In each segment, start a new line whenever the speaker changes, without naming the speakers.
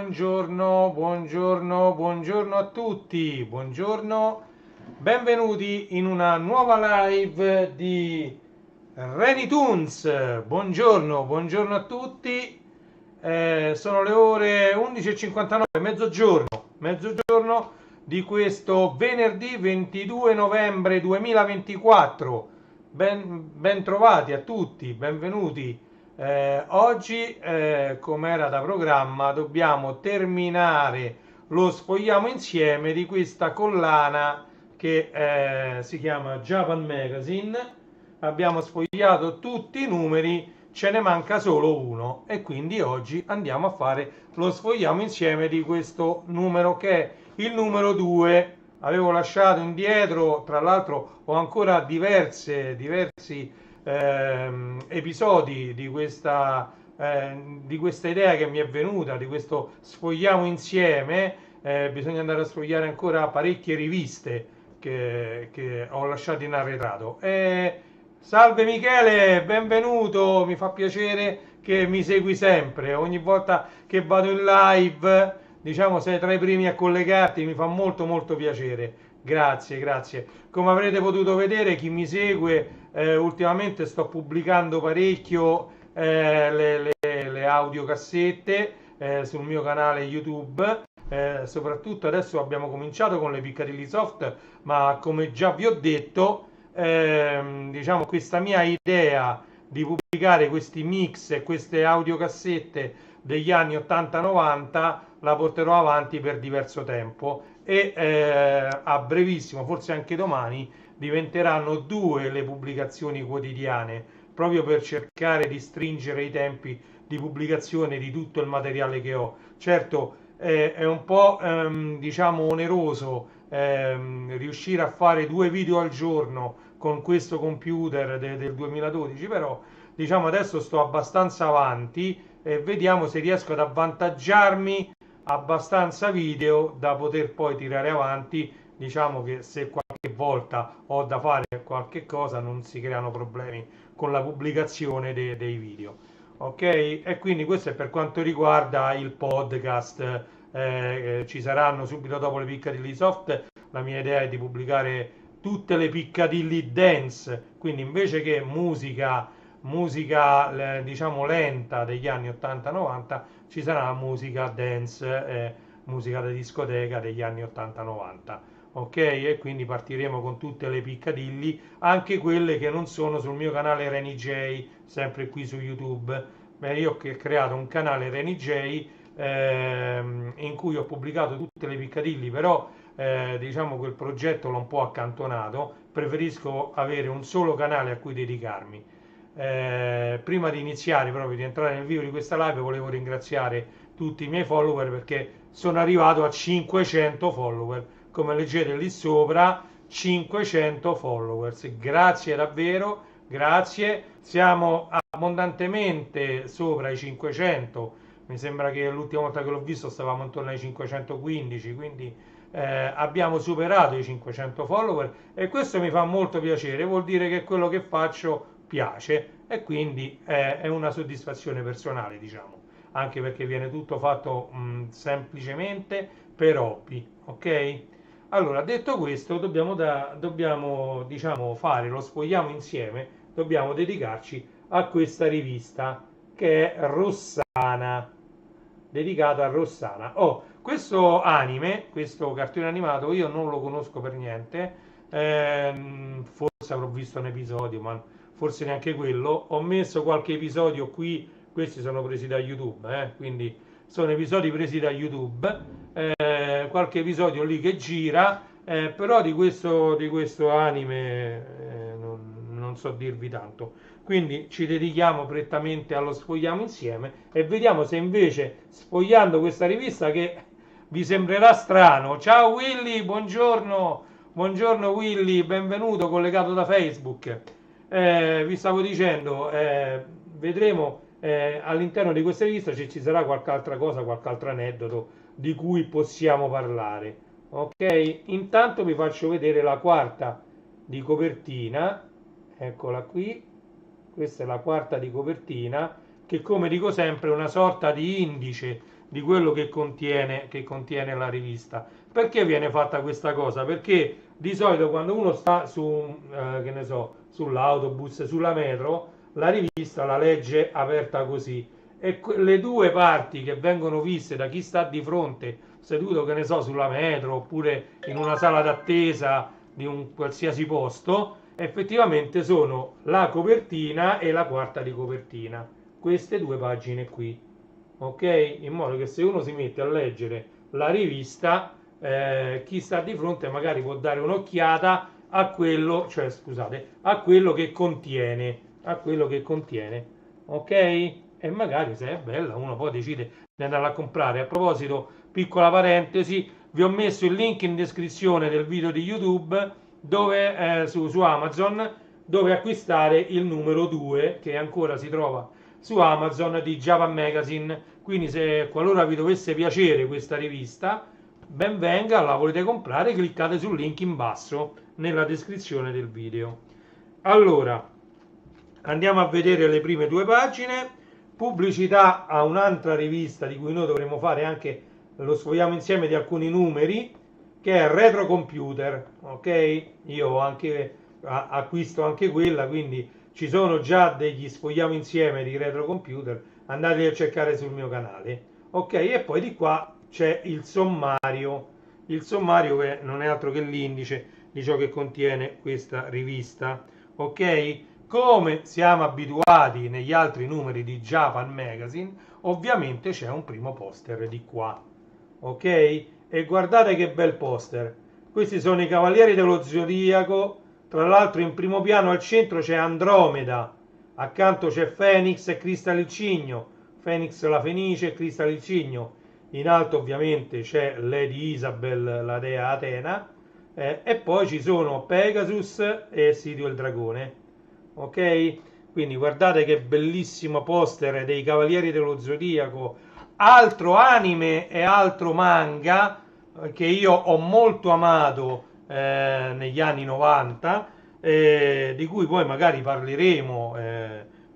buongiorno a tutti, buongiorno, benvenuti in una nuova live di Reni Toons. Buongiorno a tutti. Sono le ore 11:59, mezzogiorno di questo venerdì 22 novembre 2024. Ben trovati a tutti, benvenuti. Oggi, come era da programma, dobbiamo terminare lo sfogliamo insieme di questa collana che si chiama Japan Magazine. Abbiamo sfogliato tutti i numeri, ce ne manca solo uno e quindi oggi andiamo a fare lo sfogliamo insieme di questo numero che è il numero 2. Avevo lasciato indietro, tra l'altro ho ancora diversi episodi di questa idea che mi è venuta, di questo sfogliamo insieme. Bisogna andare a sfogliare ancora parecchie riviste che ho lasciato in arretrato. Salve Michele, benvenuto, mi fa piacere che mi segui sempre, ogni volta che vado in live, diciamo sei tra i primi a collegarti, mi fa molto piacere, grazie. Come avrete potuto vedere, chi mi segue, ultimamente sto pubblicando parecchio le audiocassette sul mio canale YouTube. Soprattutto adesso abbiamo cominciato con le Piccadilly Soft, ma come già vi ho detto, diciamo questa mia idea di pubblicare questi mix e queste audiocassette degli anni 80-90 la porterò avanti per diverso tempo e a brevissimo, forse anche domani, diventeranno 2 le pubblicazioni quotidiane, proprio per cercare di stringere i tempi di pubblicazione di tutto il materiale che ho. Certo, è un po' diciamo oneroso riuscire a fare 2 video al giorno con questo computer del 2012, però diciamo adesso sto abbastanza avanti e vediamo se riesco ad avvantaggiarmi abbastanza video da poter poi tirare avanti. Diciamo che se qualche volta ho da fare qualche cosa non si creano problemi con la pubblicazione dei video. Ok, e quindi questo è per quanto riguarda il podcast. Ci saranno subito dopo le Piccadilly Soft. La mia idea è di pubblicare tutte le Piccadilly Dance, quindi invece che musica diciamo lenta degli anni 80-90 ci sarà musica dance, musica da discoteca degli anni 80-90. Ok, e quindi partiremo con tutte le Piccadilly, anche quelle che non sono sul mio canale Reni J, sempre qui su YouTube. Io ho creato un canale Reni J in cui ho pubblicato tutte le Piccadilly, però diciamo quel progetto l'ho un po' accantonato, preferisco avere un solo canale a cui dedicarmi. Prima di iniziare, proprio di entrare nel vivo di questa live, volevo ringraziare tutti i miei follower perché sono arrivato a 500 follower, come leggete lì sopra, 500 followers, grazie davvero, grazie, siamo abbondantemente sopra i 500. Mi sembra che l'ultima volta che l'ho visto stavamo intorno ai 515, quindi abbiamo superato i 500 follower e questo mi fa molto piacere, vuol dire che quello che faccio piace e quindi è una soddisfazione personale, diciamo, anche perché viene tutto fatto semplicemente per hobby, ok? Allora, detto questo, dobbiamo diciamo, fare lo sfogliamo insieme, dobbiamo dedicarci a questa rivista che è Rossana, dedicata a Rossana. Oh, questo anime, questo cartone animato, io non lo conosco per niente, forse avrò visto un episodio, ma forse neanche quello. Ho messo qualche episodio qui, questi sono presi da YouTube, quindi sono episodi presi da YouTube, qualche episodio lì che gira, però di questo anime non so dirvi tanto. Quindi ci dedichiamo prettamente allo sfogliamo insieme e vediamo se invece sfogliando questa rivista che vi sembrerà strano. Ciao Willy, buongiorno Willy, benvenuto collegato da Facebook. Vi stavo dicendo, vedremo all'interno di questa rivista se ci sarà qualche altra cosa, qualche altro aneddoto di cui possiamo parlare. Ok, intanto vi faccio vedere la quarta di copertina, eccola qui, questa è la quarta di copertina che come dico sempre è una sorta di indice di quello che contiene la rivista. Perché viene fatta questa cosa? Perché di solito quando uno sta su, che ne so, sull'autobus, sulla metro, la rivista la legge aperta così e le due parti che vengono viste da chi sta di fronte, seduto, che ne so, sulla metro oppure in una sala d'attesa di un qualsiasi posto, effettivamente sono la copertina e la quarta di copertina, queste due pagine qui, ok? In modo che se uno si mette a leggere la rivista, chi sta di fronte magari può dare un'occhiata a quello, cioè scusate, a quello che contiene, ok? E magari se è bella uno poi decide di andarla a comprare. A proposito, piccola parentesi, vi ho messo il link in descrizione del video di YouTube dove, su Amazon, dove acquistare il numero 2 che ancora si trova su Amazon di Japan Magazine. Quindi se qualora vi dovesse piacere questa rivista, ben venga, la volete comprare, cliccate sul link in basso nella descrizione del video. Allora, andiamo a vedere le prime due pagine. Pubblicità a un'altra rivista di cui noi dovremo fare anche lo sfogliamo insieme di alcuni numeri, che è Retro Computer, ok? Io anche acquisto anche quella, quindi ci sono già degli sfogliamo insieme di Retro Computer, andate a cercare sul mio canale, ok? E poi di qua c'è il sommario che non è altro che l'indice di ciò che contiene questa rivista, ok? Come siamo abituati negli altri numeri di Japan Magazine, ovviamente c'è un primo poster di qua, ok? E guardate che bel poster. Questi sono i Cavalieri dello Zodiaco. Tra l'altro in primo piano al centro c'è Andromeda, accanto c'è Phoenix e Crystal il Cigno, Phoenix la Fenice e Crystal il Cigno. In alto ovviamente c'è Lady Isabel, la dea Atena, e poi ci sono Pegasus e Sirio il Dragone, ok? Quindi guardate che bellissimo poster dei Cavalieri dello Zodiaco, altro anime e altro manga che io ho molto amato negli anni 90, di cui poi magari parleremo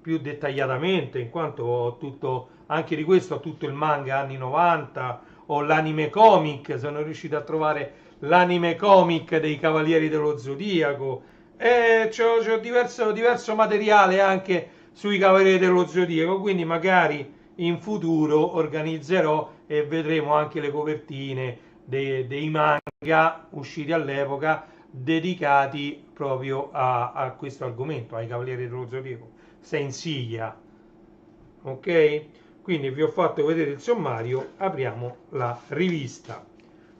più dettagliatamente, in quanto ho tutto, anche di questo ho tutto il manga anni 90, ho l'anime comic, sono riuscito a trovare l'anime comic dei Cavalieri dello Zodiaco, e c'ho diverso materiale anche sui Cavalieri dello Zodiaco, quindi magari in futuro organizzerò e vedremo anche le copertine dei manga usciti all'epoca dedicati proprio a questo argomento, ai Cavalieri dello Zodiaco, Senseiya, ok? Quindi vi ho fatto vedere il sommario, apriamo la rivista.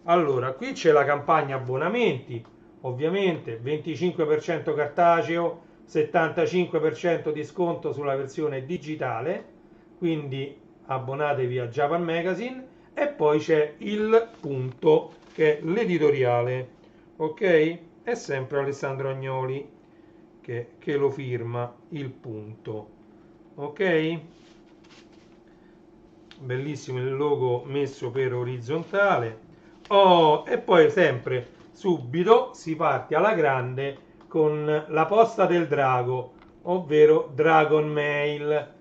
Allora, qui c'è la campagna abbonamenti, ovviamente 25% cartaceo, 75% di sconto sulla versione digitale, quindi abbonatevi a Japan Magazine, e poi c'è il punto che è l'editoriale, ok? È sempre Alessandro Agnoli che lo firma, il punto, ok? Bellissimo il logo messo per orizzontale. Oh, e poi sempre subito si parte alla grande con la posta del drago, ovvero Dragon Mail.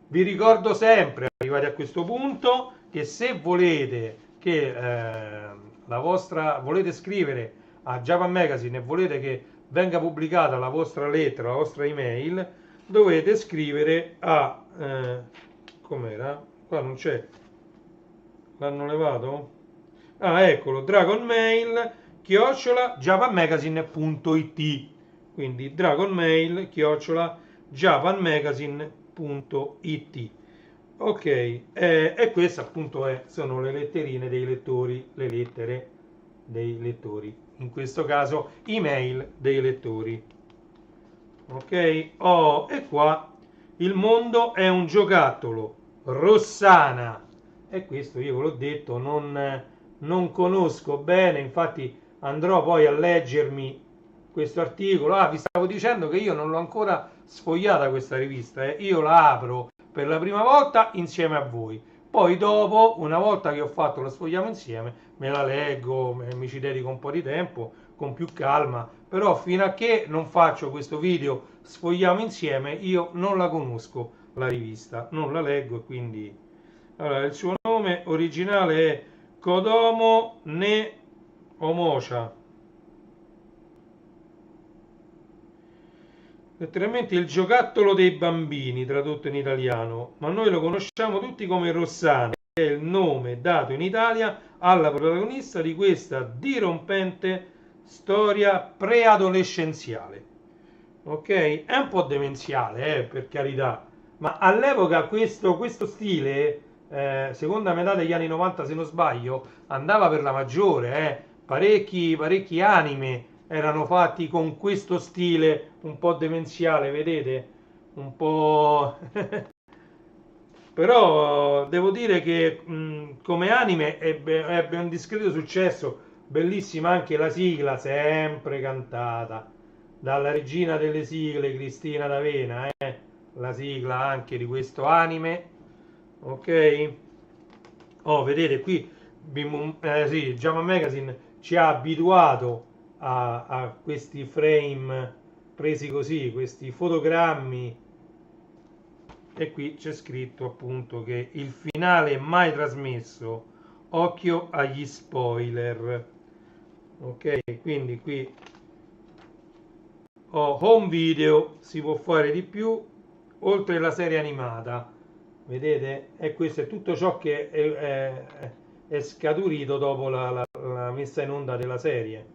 Vi ricordo sempre, arrivati a questo punto, che se volete che volete scrivere a Japan Magazine e volete che venga pubblicata la vostra lettera, la vostra email, dovete scrivere a com'era? Qua non c'è, l'hanno levato? Ah, eccolo, dragonmail @japanmagazine.it, quindi dragonmail @japanmagazine.it, ok, e queste appunto sono le letterine dei lettori, le lettere dei lettori, in questo caso email dei lettori, ok? Oh, e qua il mondo è un giocattolo, Rossana, e questo io ve l'ho detto, non conosco bene, infatti andrò poi a leggermi questo articolo. Ah, vi stavo dicendo che io non l'ho ancora sfogliata questa rivista, io la apro per la prima volta insieme a voi, poi dopo, una volta che ho fatto lo sfogliamo insieme, me la leggo, mi ci dedico un po' di tempo con più calma, però fino a che non faccio questo video sfogliamo insieme io non la conosco la rivista, non la leggo, e quindi Allora, il suo nome originale è Kodomo ne Omocha. Letteralmente il giocattolo dei bambini, tradotto in italiano, ma noi lo conosciamo tutti come Rossana, che è il nome dato in Italia alla protagonista di questa dirompente storia preadolescenziale. Ok? È un po' demenziale, per carità, ma all'epoca questo stile, seconda metà degli anni 90 se non sbaglio, andava per la maggiore, parecchi anime erano fatti con questo stile un po' demenziale, vedete? Un po'... Però devo dire che come anime ebbe un discreto successo, bellissima anche la sigla, sempre cantata dalla regina delle sigle Cristina D'Avena, la sigla anche di questo anime, ok? Oh, vedete qui, sì, Java Magazine ci ha abituato a questi frame presi così, questi fotogrammi, e qui c'è scritto appunto che il finale mai trasmesso, occhio agli spoiler, ok? Quindi qui ho home video, si può fare di più, oltre la serie animata, vedete? E questo è tutto ciò che è scaturito dopo la messa in onda della serie,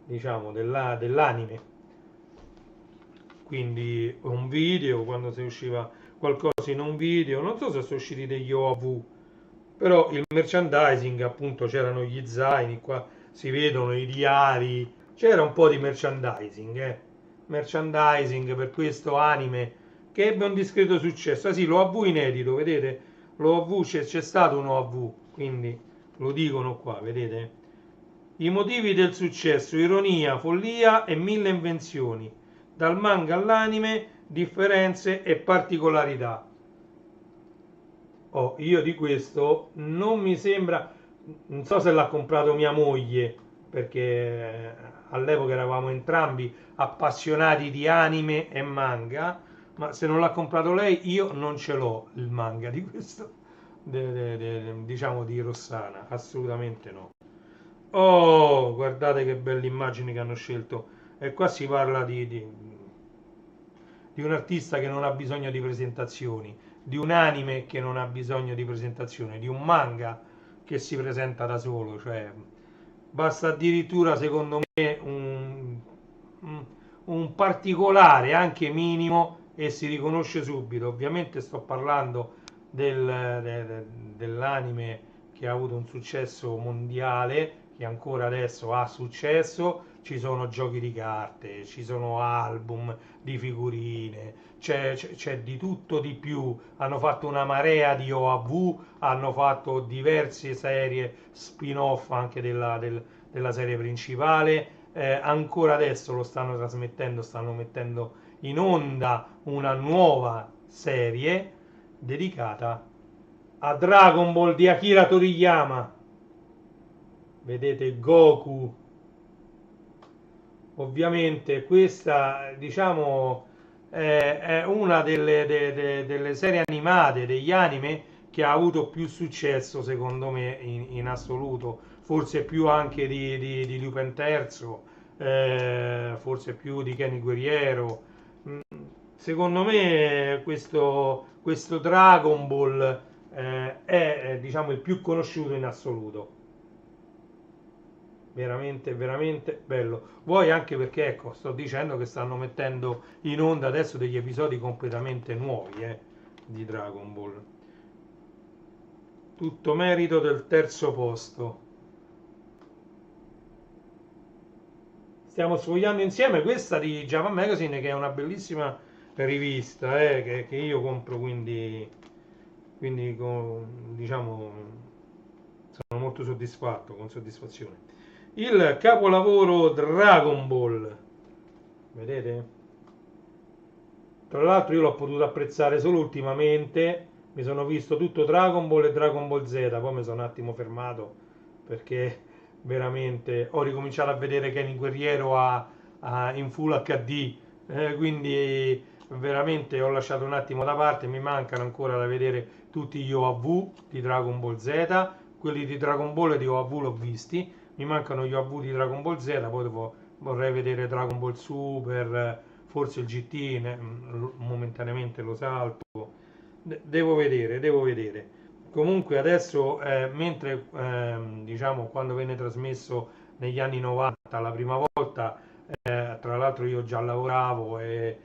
diciamo, dell'anime. Quindi un video, quando si usciva qualcosa in un video, non so se sono usciti degli OAV, però il merchandising, appunto, c'erano gli zaini, qua si vedono i diari, c'era un po' di merchandising, merchandising per questo anime che ebbe un discreto successo. Ah sì, l'OAV inedito, vedete? L'OAV c'è stato un OAV, quindi lo dicono qua, vedete? I motivi del successo, ironia, follia e mille invenzioni. Dal manga all'anime, differenze e particolarità. Oh, io di questo non mi sembra, non so se l'ha comprato mia moglie, perché all'epoca eravamo entrambi appassionati di anime e manga, ma se non l'ha comprato lei, io non ce l'ho il manga di questo, diciamo di Rossana, assolutamente no. Oh, guardate che belle immagini che hanno scelto. E qua si parla di un artista che non ha bisogno di presentazioni, di un anime che non ha bisogno di presentazioni, di un manga che si presenta da solo. Cioè, basta addirittura, secondo me, un- un particolare, anche minimo, e si riconosce subito. Ovviamente sto parlando dell'anime che ha avuto un successo mondiale, che ancora adesso ha successo. Ci sono giochi di carte, ci sono album di figurine, c'è di tutto di più. Hanno fatto una marea di OAV, hanno fatto diverse serie spin-off anche della serie principale. Ancora adesso lo stanno trasmettendo, stanno mettendo in onda una nuova serie dedicata a Dragon Ball di Akira Toriyama. Vedete Goku. Ovviamente questa, diciamo, è una delle serie animate, degli anime che ha avuto più successo, secondo me, in assoluto. Forse più anche di Lupin III, forse più di Kenny Guerriero. Mm, Secondo me questo Dragon Ball è, diciamo, il più conosciuto in assoluto. Veramente, veramente bello. Vuoi anche perché, ecco, sto dicendo che stanno mettendo in onda adesso degli episodi completamente nuovi, di Dragon Ball. Tutto merito del terzo posto. Stiamo sfogliando insieme questa di Java Magazine, che è una bellissima rivista, che io compro, quindi diciamo, sono molto soddisfatto, con soddisfazione. Il capolavoro Dragon Ball, vedete? Tra l'altro io l'ho potuto apprezzare solo ultimamente, mi sono visto tutto Dragon Ball e Dragon Ball Z, poi mi sono un attimo fermato perché veramente ho ricominciato a vedere Kenny Guerriero in Full HD, quindi veramente ho lasciato un attimo da parte, mi mancano ancora da vedere tutti gli OAV di Dragon Ball Z, quelli di Dragon Ball e di OAV l'ho visti, mi mancano gli OAV di Dragon Ball Z, poi vorrei vedere Dragon Ball Super, forse il GT, momentaneamente lo salto, devo vedere, devo vedere. Comunque adesso, mentre diciamo quando venne trasmesso negli anni 90 la prima volta, tra l'altro io già lavoravo e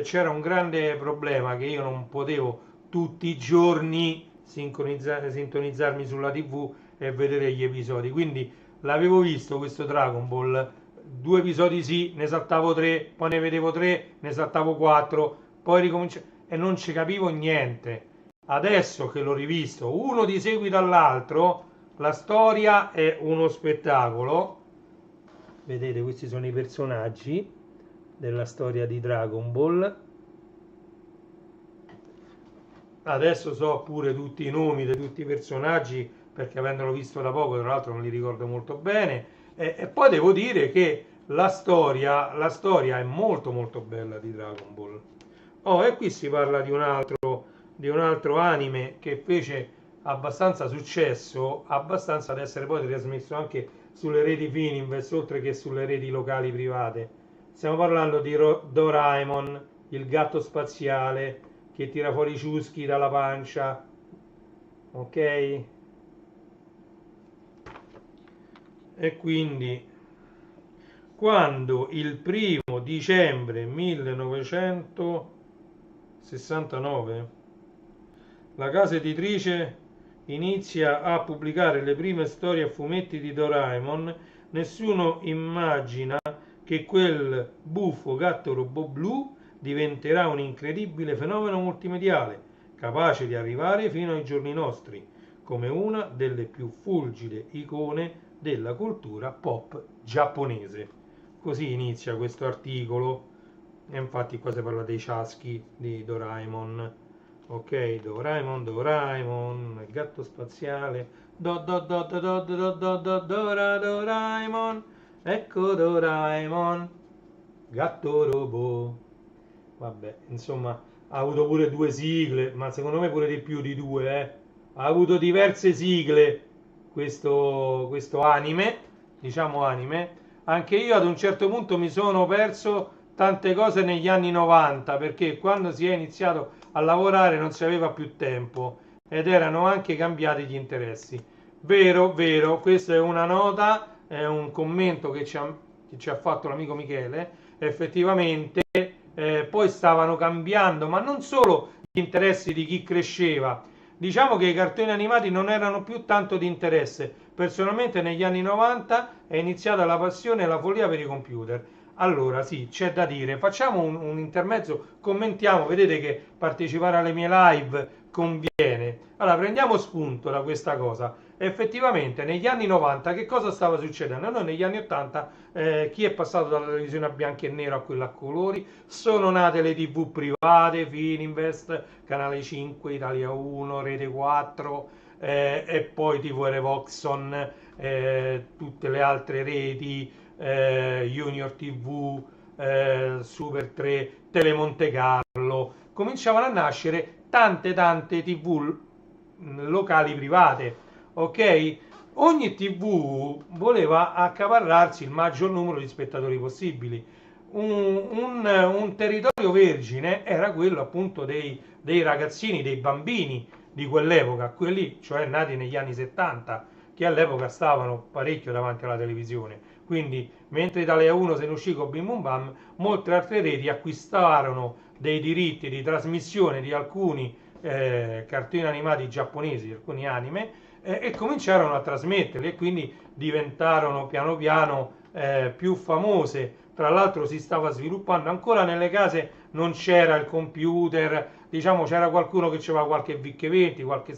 c'era un grande problema che io non potevo tutti i giorni sintonizzarmi sulla TV e vedere gli episodi. Quindi l'avevo visto questo Dragon Ball, due episodi sì, ne saltavo tre, poi ne vedevo tre, ne saltavo quattro, poi ricominciavo e non ci capivo niente. Adesso che l'ho rivisto uno di seguito all'altro, la storia è uno spettacolo. Vedete, questi sono i personaggi della storia di Dragon Ball. Adesso so pure tutti i nomi di tutti i personaggi perché avendolo visto da poco, tra l'altro non li ricordo molto bene. E poi devo dire che la storia è molto molto bella di Dragon Ball. Oh, e qui si parla di un altro anime che fece abbastanza successo, abbastanza da essere poi trasmesso anche sulle reti Fininvest, oltre che sulle reti locali private. Stiamo parlando di Doraemon, il gatto spaziale che tira fuori i ciuschi dalla pancia, ok? E quindi quando il 1° dicembre 1969 la casa editrice inizia a pubblicare le prime storie a fumetti di Doraemon, nessuno immagina che quel buffo gatto robot blu diventerà un incredibile fenomeno multimediale, capace di arrivare fino ai giorni nostri, come una delle più fulgide icone della cultura pop giapponese. Così inizia questo articolo, e infatti qua si parla dei ciaschi di Doraemon. Ok, Doraemon, il gatto spaziale. Doraemon, ecco Doraemon, gatto robot. Vabbè, insomma, ha avuto pure due sigle, ma secondo me pure di più di due, eh. Ha avuto diverse sigle questo anime, diciamo anime. Anche io ad un certo punto mi sono perso tante cose negli anni 90 perché quando si è iniziato a lavorare non si aveva più tempo ed erano anche cambiati gli interessi. Vero, vero, questa è una nota, è un commento che ci ha fatto l'amico Michele. Effettivamente poi stavano cambiando, ma non solo gli interessi di chi cresceva. Diciamo che i cartoni animati non erano più tanto di interesse. Personalmente negli anni 90 è iniziata la passione e la follia per i computer. Allora, sì, c'è da dire. Facciamo un intermezzo, commentiamo, vedete che partecipare alle mie live conviene. Allora, prendiamo spunto da questa cosa. Effettivamente, negli anni 90 che cosa stava succedendo? Noi negli anni 80, chi è passato dalla televisione a bianco e nero a quella a colori? Sono nate le TV private, Fininvest, Canale 5, Italia 1, Rete 4, e poi TV Revoxon, tutte le altre reti, Junior TV, Super 3, Telemonte Carlo. Cominciavano a nascere tante tante TV locali private, ok? Ogni TV voleva accaparrarsi il maggior numero di spettatori possibili. Un territorio vergine era quello appunto dei ragazzini, dei bambini di quell'epoca, quelli cioè nati negli anni 70, che all'epoca stavano parecchio davanti alla televisione. Quindi, mentre Italia 1 se ne uscì con Bim Bum Bam, molte altre reti acquistarono dei diritti di trasmissione di alcuni cartoni animati giapponesi, alcuni anime, e cominciarono a trasmetterli e quindi diventarono piano piano più famose. Tra l'altro si stava sviluppando, ancora nelle case non c'era il computer, diciamo c'era qualcuno che aveva qualche VIC 20, qualche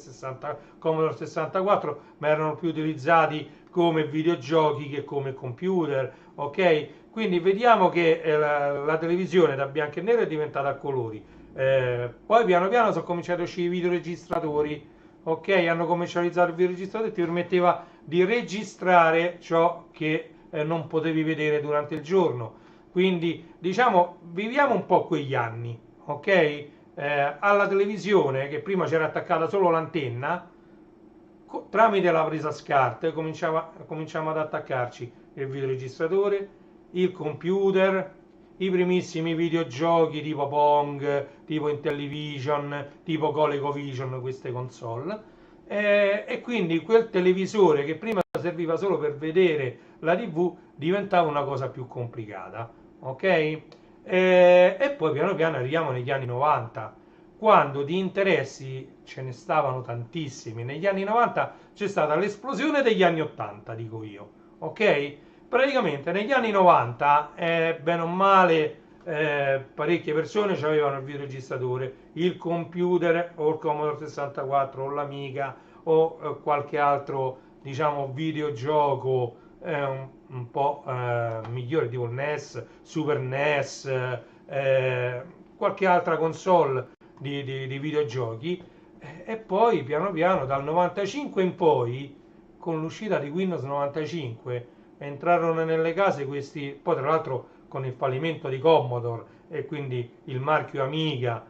Commodore 64, ma erano più utilizzati come videogiochi che come computer, ok? Quindi vediamo che la televisione da bianco e nero è diventata a colori. Poi piano piano sono cominciati a uscire i videoregistratori, ok? Hanno commercializzato il videoregistratore che ti permetteva di registrare ciò che non potevi vedere durante il giorno. Quindi diciamo viviamo un po' quegli anni, ok? Alla televisione, che prima c'era attaccata solo l'antenna, tramite la presa SCART cominciamo ad attaccarci il videoregistratore, il computer, i primissimi videogiochi tipo Pong, tipo Intellivision, tipo ColecoVision, queste console. E quindi quel televisore che prima serviva solo per vedere la TV diventava una cosa più complicata, ok? E poi piano piano arriviamo negli anni 90, quando di interessi ce ne stavano tantissimi. Negli anni 90 c'è stata l'esplosione degli anni 80, dico io, ok? Praticamente negli anni 90, bene o male, parecchie persone avevano il videoregistratore, il computer o il Commodore 64 o l'Amiga o qualche altro, diciamo, videogioco un po' migliore, tipo il NES, Super NES, qualche altra console di videogiochi. E poi piano piano dal 95 in poi, con l'uscita di Windows 95, entrarono nelle case questi, poi tra l'altro con il fallimento di Commodore e quindi il marchio Amiga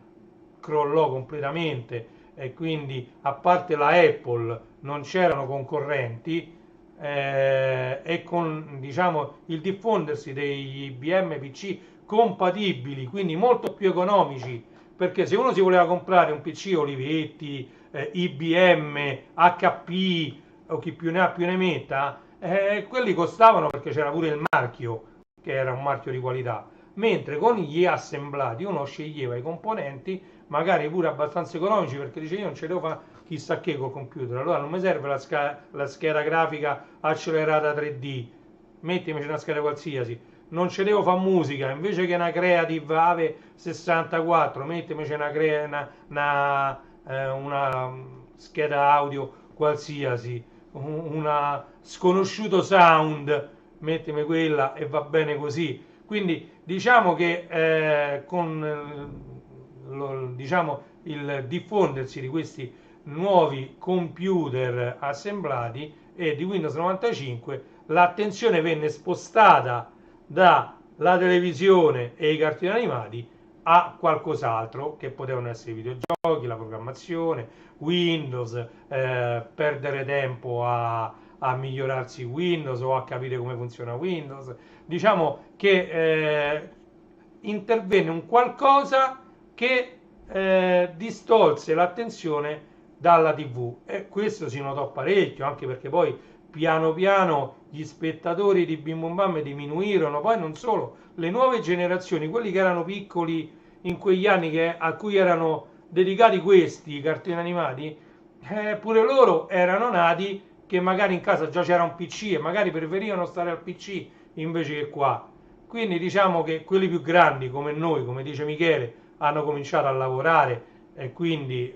crollò completamente, e quindi a parte la Apple non c'erano concorrenti, e con, diciamo, il diffondersi degli IBM PC compatibili, quindi molto più economici, perché se uno si voleva comprare un PC Olivetti, IBM, HP o chi più ne ha più ne metta, quelli costavano perché c'era pure il marchio, che era un marchio di qualità, mentre con gli assemblati uno sceglieva i componenti, magari pure abbastanza economici, perché dice io non ce devo fare chissà che col computer, allora non mi serve la scheda grafica accelerata 3D, mettetemi una scheda qualsiasi, non ce devo fare musica, invece che una Creative Ave 64, mettetemi una scheda audio qualsiasi, una sconosciuto sound, mettimi quella e va bene così. Quindi diciamo che diciamo, il diffondersi di questi nuovi computer assemblati e di Windows 95, l'attenzione venne spostata dalla televisione e i cartoni animati a qualcos'altro, che potevano essere i videogiochi, la programmazione, Windows, perdere tempo a migliorarsi Windows o a capire come funziona Windows. Diciamo che intervenne un qualcosa che distolse l'attenzione dalla TV, e questo si notò parecchio, anche perché poi piano piano gli spettatori di Bim Bum Bam diminuirono, poi non solo, le nuove generazioni, quelli che erano piccoli in quegli anni a cui erano dedicati questi cartoni animati, pure loro erano nati che magari in casa già c'era un PC e magari preferivano stare al PC invece che qua. Quindi diciamo che quelli più grandi come noi, come dice Michele, hanno cominciato a lavorare, e quindi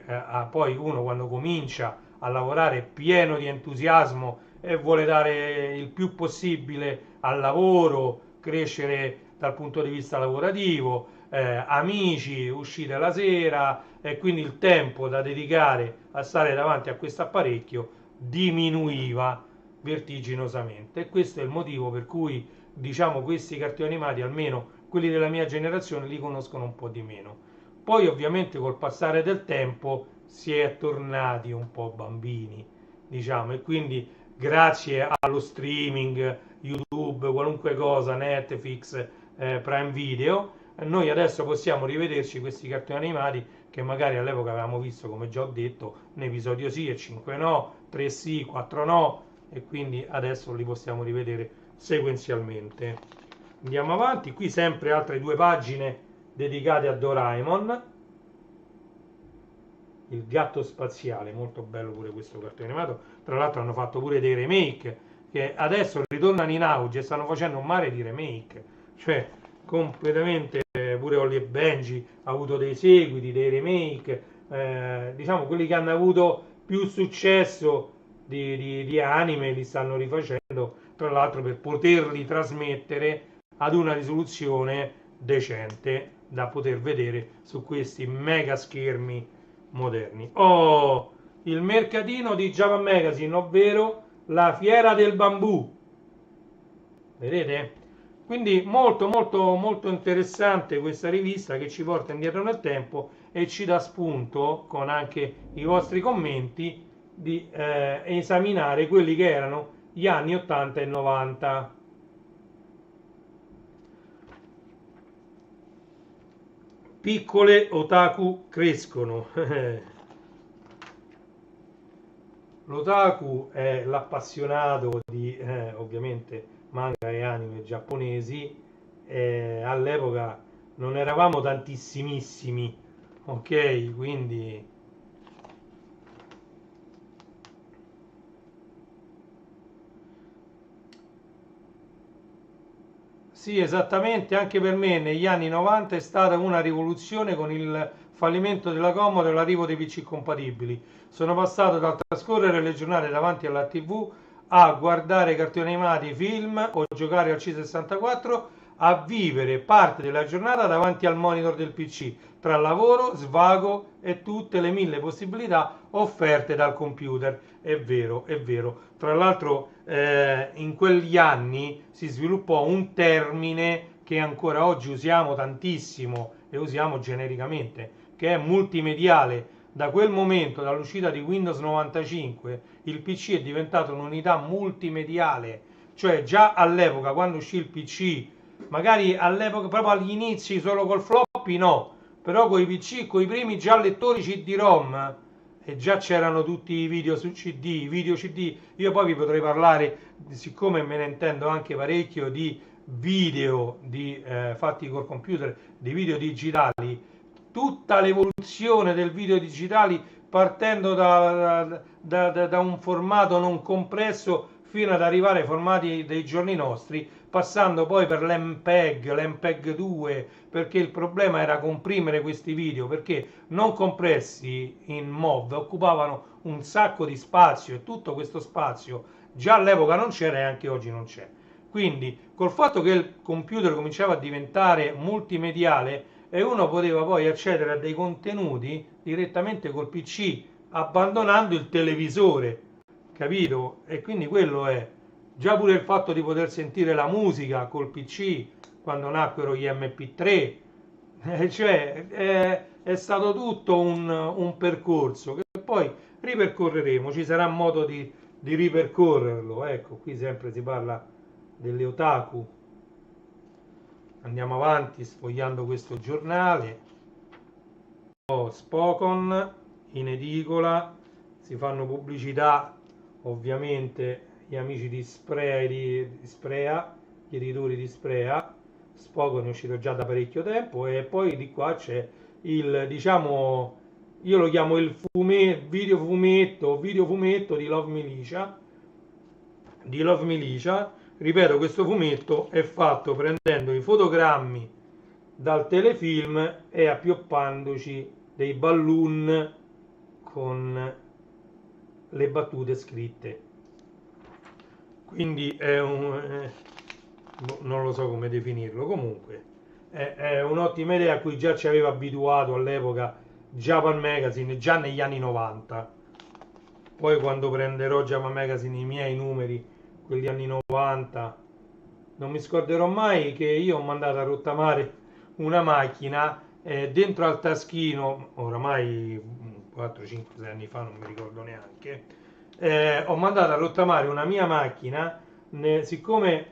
poi uno quando comincia a lavorare pieno di entusiasmo e vuole dare il più possibile al lavoro, crescere dal punto di vista lavorativo, amici, uscite la sera, e quindi il tempo da dedicare a stare davanti a questo apparecchio diminuiva vertiginosamente, e questo è il motivo per cui, diciamo, questi cartoni animati, almeno quelli della mia generazione, li conoscono un po' di meno. Poi ovviamente col passare del tempo si è tornati un po' bambini, diciamo, e quindi grazie allo streaming, YouTube, qualunque cosa, Netflix, Prime Video, noi adesso possiamo rivederci questi cartoni animati che magari all'epoca avevamo visto, come già ho detto, un episodio sì e 5 no, 3 sì, 4 no, e quindi adesso li possiamo rivedere sequenzialmente. Andiamo avanti, qui sempre altre due pagine dedicate a Doraemon, il gatto spaziale, molto bello pure questo cartone animato. Tra l'altro hanno fatto pure dei remake che adesso ritornano in auge e stanno facendo un mare di remake, cioè completamente, pure Holly e Benji ha avuto dei seguiti, dei remake, diciamo quelli che hanno avuto più successo di anime li stanno rifacendo, tra l'altro per poterli trasmettere ad una risoluzione decente da poter vedere su questi mega schermi moderni. Oh, il mercatino di Java Magazine, ovvero la fiera del bambù. Vedete? Quindi molto molto molto interessante questa rivista che ci porta indietro nel tempo e ci dà spunto, con anche i vostri commenti, di esaminare quelli che erano gli anni 80 e 90. Piccole otaku crescono. L'otaku è l'appassionato di ovviamente manga e anime giapponesi. All'epoca non eravamo tantissimissimi, ok? Quindi sì, esattamente, anche per me negli anni 90 è stata una rivoluzione con il fallimento della Commodore e l'arrivo dei PC compatibili. Sono passato dal trascorrere le giornate davanti alla TV a guardare cartoni animati, film o giocare al C64 a vivere parte della giornata davanti al monitor del PC, tra lavoro, svago e tutte le mille possibilità offerte dal computer. È vero, è vero. Tra l'altro in quegli anni si sviluppò un termine che ancora oggi usiamo tantissimo e usiamo genericamente, che è multimediale. Da quel momento, dall'uscita di Windows 95, il PC è diventato un'unità multimediale, cioè già all'epoca, quando uscì il PC, magari all'epoca proprio agli inizi solo col floppy no, però con i PC, con i primi già lettori CD-ROM, e già c'erano tutti i video su CD, video CD. Io poi vi potrei parlare, siccome me ne intendo anche parecchio, di video fatti col computer, di video digitali, tutta l'evoluzione del video digitali partendo da un formato non compresso fino ad arrivare ai formati dei giorni nostri, passando poi per l'MPEG, l'MPEG 2, perché il problema era comprimere questi video, perché non compressi in MOV occupavano un sacco di spazio e tutto questo spazio già all'epoca non c'era e anche oggi non c'è. Quindi col fatto che il computer cominciava a diventare multimediale e uno poteva poi accedere a dei contenuti direttamente col PC abbandonando il televisore, capito? E quindi quello è già pure il fatto di poter sentire la musica col PC quando nacquero gli MP3, cioè è stato tutto un percorso che poi ripercorreremo, ci sarà modo di ripercorrerlo. Ecco, qui sempre si parla delle otaku. Andiamo avanti sfogliando questo giornale. Spokon in edicola, si fanno pubblicità ovviamente gli amici di Sprea, di Sprea, gli editori di Sprea. Spokon è uscito già da parecchio tempo e poi di qua c'è il, diciamo, io lo chiamo il video fumetto di Love Militia. Ripeto, questo fumetto è fatto prendendo i fotogrammi dal telefilm e appioppandoci dei balloon con le battute scritte. Quindi è non lo so come definirlo, comunque è un'ottima idea a cui già ci aveva abituato all'epoca Japan Magazine, già negli anni 90. Poi quando prenderò Japan Magazine i miei numeri, quelli anni 90, non mi scorderò mai che io ho mandato a rottamare una macchina dentro al taschino, oramai 4, 5, 6 anni fa, non mi ricordo neanche, ho mandato a rottamare una mia macchina, siccome...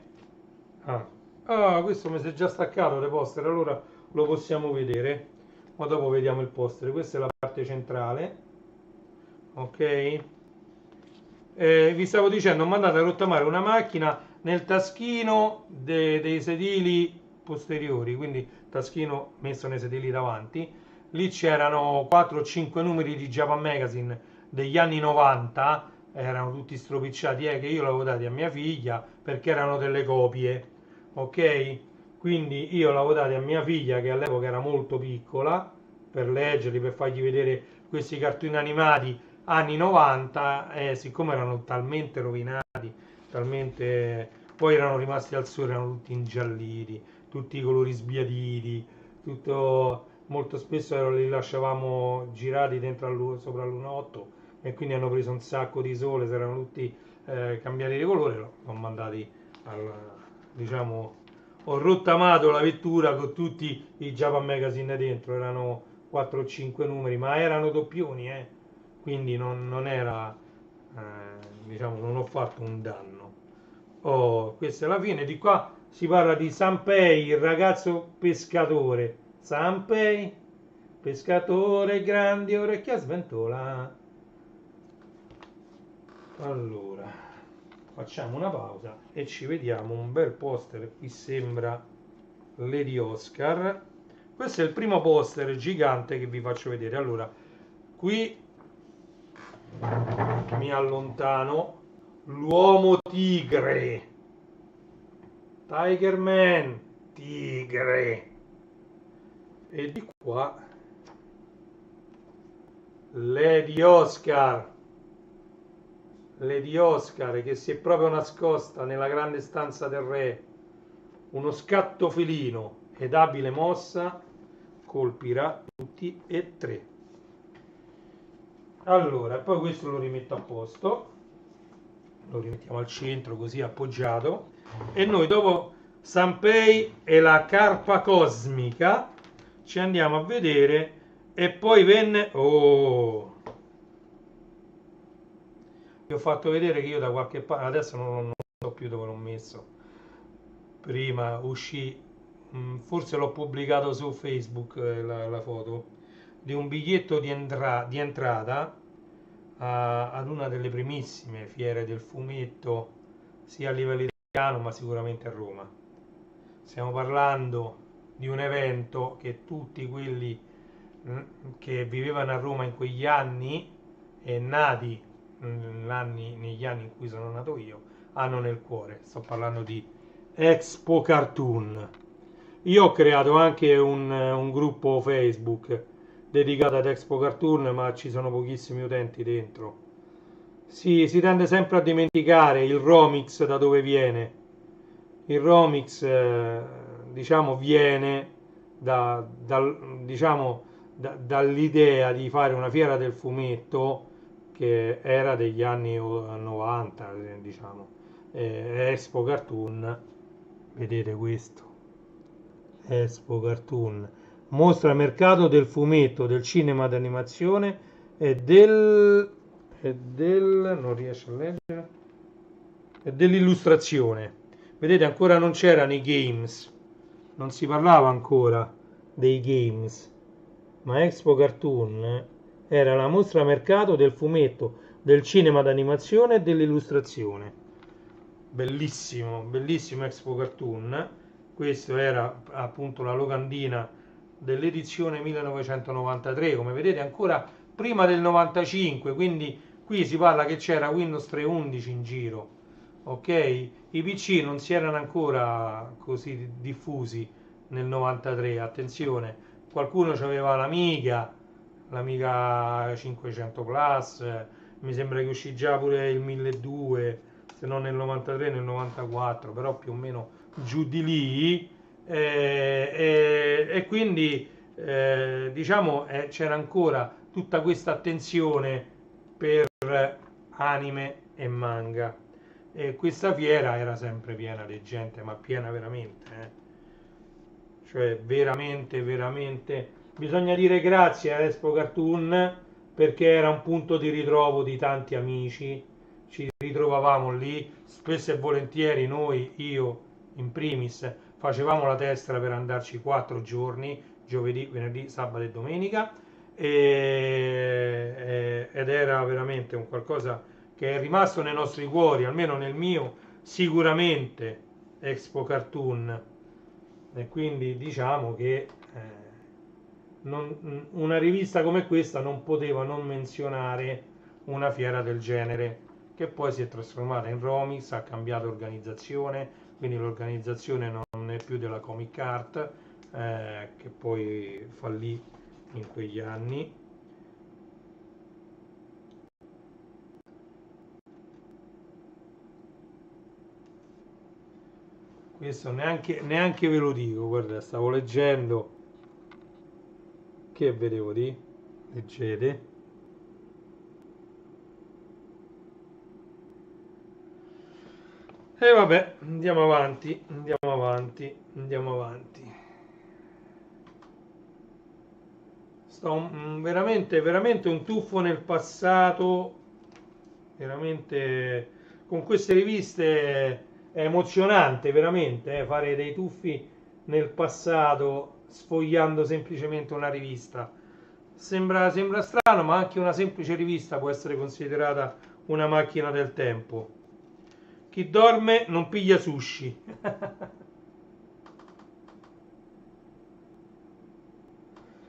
questo mi si è già staccato le poster, allora lo possiamo vedere, ma dopo vediamo il poster. Questa è la parte centrale, ok? Vi stavo dicendo, ho mandato a rottamare una macchina nel taschino dei sedili posteriori, quindi taschino messo nei sedili davanti. Lì c'erano 4 o 5 numeri di Japan Magazine degli anni 90, erano tutti stropicciati, che io l'avevo dati a mia figlia perché erano delle copie, ok? Quindi io l'avevo dati a mia figlia che all'epoca era molto piccola, per leggerli, per fargli vedere questi cartoni animati anni 90, siccome erano talmente rovinati, talmente poi erano rimasti al sole, erano tutti ingialliti, tutti i colori sbiaditi, tutto molto spesso li lasciavamo girati dentro sopra l'1.8 e quindi hanno preso un sacco di sole, si erano tutti cambiati di colore, l'ho mandati al, diciamo, ho rottamato la vettura con tutti i Japan Magazine dentro, erano 4 o 5 numeri, ma erano doppioni, quindi non era, diciamo, non ho fatto un danno. Oh, questa è la fine. Di qua si parla di Sanpei, il ragazzo pescatore. Sanpei, pescatore, grandi orecchie a sventola. Allora, facciamo una pausa e ci vediamo un bel poster. Qui sembra Lady Oscar. Questo è il primo poster gigante che vi faccio vedere. Allora, qui mi allontano. L'uomo tigre. Tiger Man. Tigre. E di qua Lady Oscar. Lady Oscar che si è proprio nascosta nella grande stanza del re. Uno scatto felino ed abile mossa colpirà tutti e tre. Allora, poi questo lo rimetto a posto, lo rimettiamo al centro così appoggiato, e noi dopo Sanpei e la carpa cosmica ci andiamo a vedere. E poi venne, oh, vi ho fatto vedere che io da qualche parte, adesso non so più dove l'ho messo, prima uscì, forse l'ho pubblicato su Facebook, la foto di un biglietto di entrata ad una delle primissime fiere del fumetto, sia a livello italiano ma sicuramente a Roma. Stiamo parlando di un evento che tutti quelli che vivevano a Roma in quegli anni e nati negli anni in cui sono nato io hanno nel cuore. Sto parlando di Expo Cartoon. Io ho creato anche un gruppo Facebook dedicato ad Expo Cartoon, ma ci sono pochissimi utenti dentro. Si tende sempre a dimenticare il Romix da dove viene. Il Romix, diciamo, viene diciamo, dall'idea di fare una fiera del fumetto che era degli anni 90, diciamo. Expo Cartoon, vedete questo. Expo Cartoon mostra mercato del fumetto, del cinema d'animazione e del non riesco a leggere, e dell'illustrazione. Vedete, ancora non c'erano i games, non si parlava ancora dei games, ma Expo Cartoon era la mostra mercato del fumetto, del cinema d'animazione e dell'illustrazione. Bellissimo, bellissimo Expo Cartoon. Questo era appunto la locandina dell'edizione 1993, come vedete ancora prima del 95, quindi qui si parla che c'era Windows 3.11 in giro, ok? I PC non si erano ancora così diffusi nel 93, attenzione, qualcuno aveva l'Amiga 500 Plus, mi sembra che uscì già pure il 1200, se non nel 93, nel 94, però più o meno giù di lì, e quindi diciamo c'era ancora tutta questa attenzione per anime e manga, e questa fiera era sempre piena di gente, ma piena veramente, cioè veramente veramente bisogna dire grazie a Expo Cartoon perché era un punto di ritrovo di tanti amici, ci ritrovavamo lì spesso e volentieri. Io in primis facevamo la tessera per andarci 4 giorni, giovedì, venerdì, sabato e domenica, ed era veramente un qualcosa che è rimasto nei nostri cuori, almeno nel mio sicuramente, Expo Cartoon. E quindi diciamo che una rivista come questa non poteva non menzionare una fiera del genere, che poi si è trasformata in Romix, ha cambiato organizzazione, quindi l'organizzazione non è più della Comic Art, che poi fallì in quegli anni. Questo neanche ve lo dico, guarda, stavo leggendo, che vedevo di, leggete. E vabbè, andiamo avanti, andiamo avanti, andiamo avanti. Veramente, veramente un tuffo nel passato, veramente con queste riviste è emozionante, veramente, fare dei tuffi nel passato sfogliando semplicemente una rivista. Sembra strano, ma anche una semplice rivista può essere considerata una macchina del tempo. Chi dorme non piglia sushi.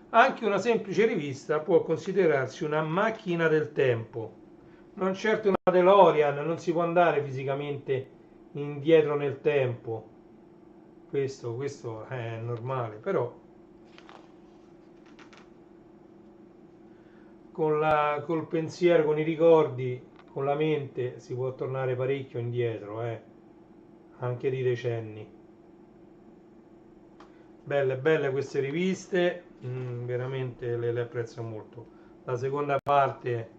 Anche una semplice rivista può considerarsi una macchina del tempo. Non certo una DeLorean, non si può andare fisicamente indietro nel tempo. Questo è normale, però col pensiero, con i ricordi, con la mente si può tornare parecchio indietro, anche di decenni. Belle, belle queste riviste, veramente le apprezzo molto. La seconda parte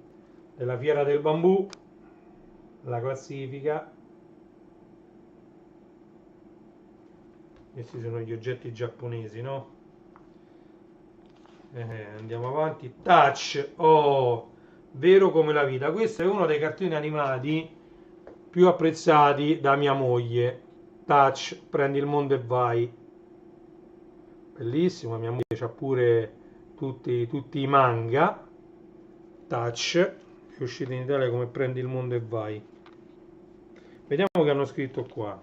della Fiera del Bambù, la classifica. Questi sono gli oggetti giapponesi, no? Andiamo avanti. Touch, oh, vero come la vita. Questo è uno dei cartoni animati più apprezzati da mia moglie. Touch, prendi il mondo e vai. Bellissimo, mia moglie ha pure tutti i manga. Touch, che è uscito in Italia come Prendi il mondo e vai. Vediamo che hanno scritto qua.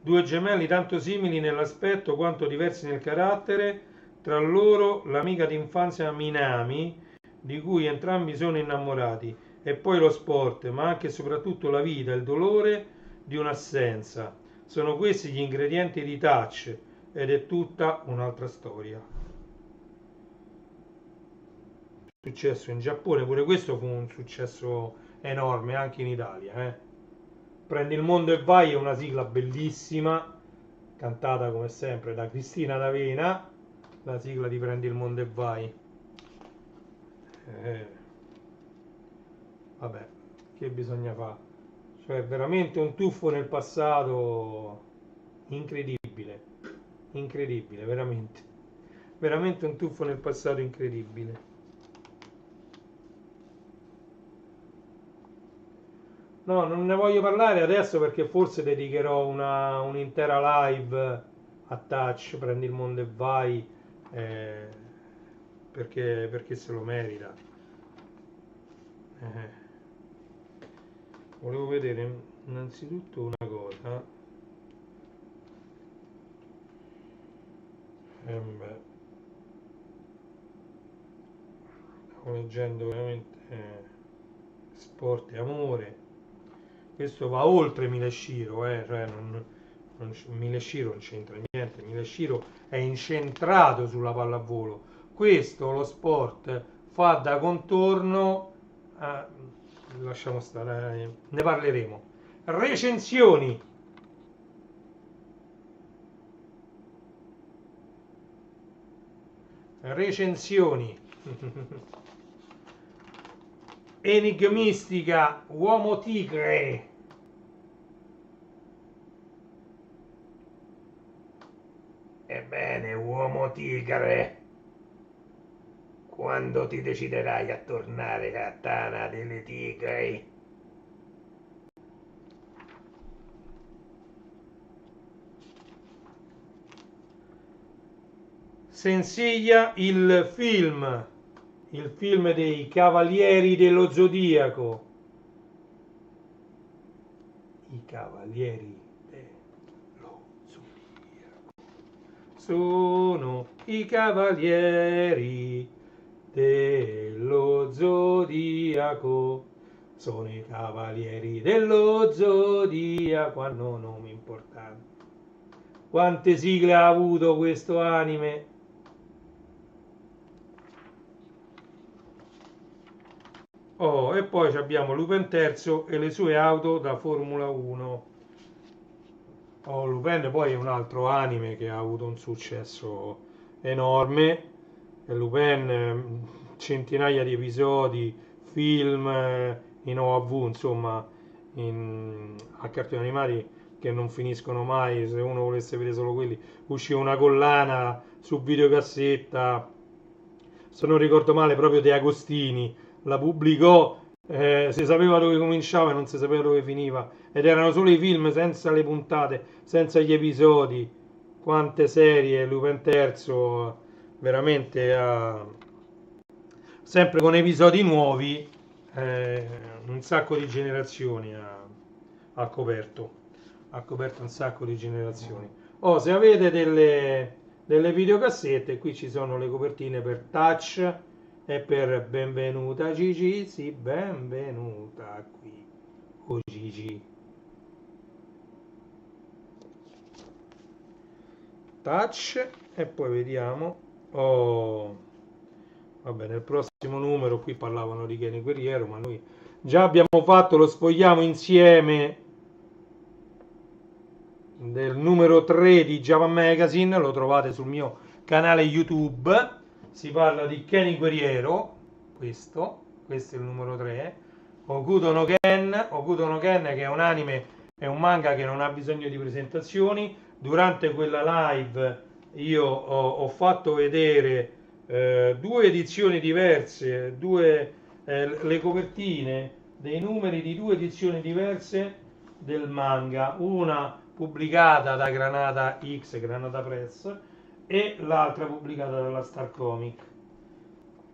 Due gemelli tanto simili nell'aspetto quanto diversi nel carattere, tra loro l'amica d'infanzia Minami, di cui entrambi sono innamorati, e poi lo sport, ma anche e soprattutto la vita, il dolore di un'assenza. Sono questi gli ingredienti di Touch ed è tutta un'altra storia. Successo in Giappone, pure questo fu un successo enorme anche in Italia. Prendi il mondo e vai è una sigla bellissima, cantata come sempre da Cristina D'Avena, la sigla di Prendi il mondo e vai. Eh, vabbè, che bisogna fare? Cioè, veramente un tuffo nel passato incredibile, incredibile, veramente. Veramente un tuffo nel passato incredibile. No, non ne voglio parlare adesso perché forse dedicherò un'intera live a Touch, prendi il mondo e vai, eh, perché se lo merita. Eh, Volevo vedere innanzitutto una cosa. Beh, stavo leggendo veramente sport e amore. Questo va oltre Mileshiro, cioè Mileshiro non c'entra niente, Mileshiro è incentrato sulla pallavolo. Questo, lo sport, fa da contorno a... lasciamo stare, ne parleremo. Recensioni. Recensioni. Enigmistica, uomo tigre. Ebbene, uomo tigre, quando ti deciderai a tornare a Tana delle Tigri? Sensiglia il film dei Cavalieri dello Zodiaco. I Cavalieri dello Zodiaco sono i Cavalieri dello Zodiaco. Sono i Cavalieri dello Zodiaco, hanno nomi importanti. Quante sigle ha avuto questo anime? Oh, e poi abbiamo Lupin III e le sue auto da Formula 1. Oh, Lupin poi è un altro anime che ha avuto un successo enorme. E Lupin, centinaia di episodi, film in OAV, insomma, a cartoni animati che non finiscono mai. Se uno volesse vedere solo quelli, usciva una collana su videocassetta, se non ricordo male proprio De Agostini la pubblicò, si sapeva dove cominciava e non si sapeva dove finiva, ed erano solo i film senza le puntate, senza gli episodi. Quante serie, Lupin terzo, veramente sempre con episodi nuovi, eh, un sacco di generazioni ha coperto, ha coperto un sacco di generazioni. Oh, se avete delle videocassette, qui ci sono le copertine per Touch e per Benvenuta Gigi, sì, benvenuta qui, oh Gigi. Touch e poi vediamo. Oh, vabbè, nel prossimo numero qui parlavano di Kenny Guerriero, ma noi già abbiamo fatto lo Spogliamo insieme del numero 3 di Java Magazine, lo trovate sul mio canale YouTube. Si parla di Kenny Guerriero, questo è il numero 3. Hokuto no Ken che è un anime, è un manga che non ha bisogno di presentazioni. Durante quella live io ho fatto vedere due edizioni diverse, le copertine dei numeri di due edizioni diverse del manga, una pubblicata da Granata X, Granata Press, e l'altra pubblicata dalla Star Comic.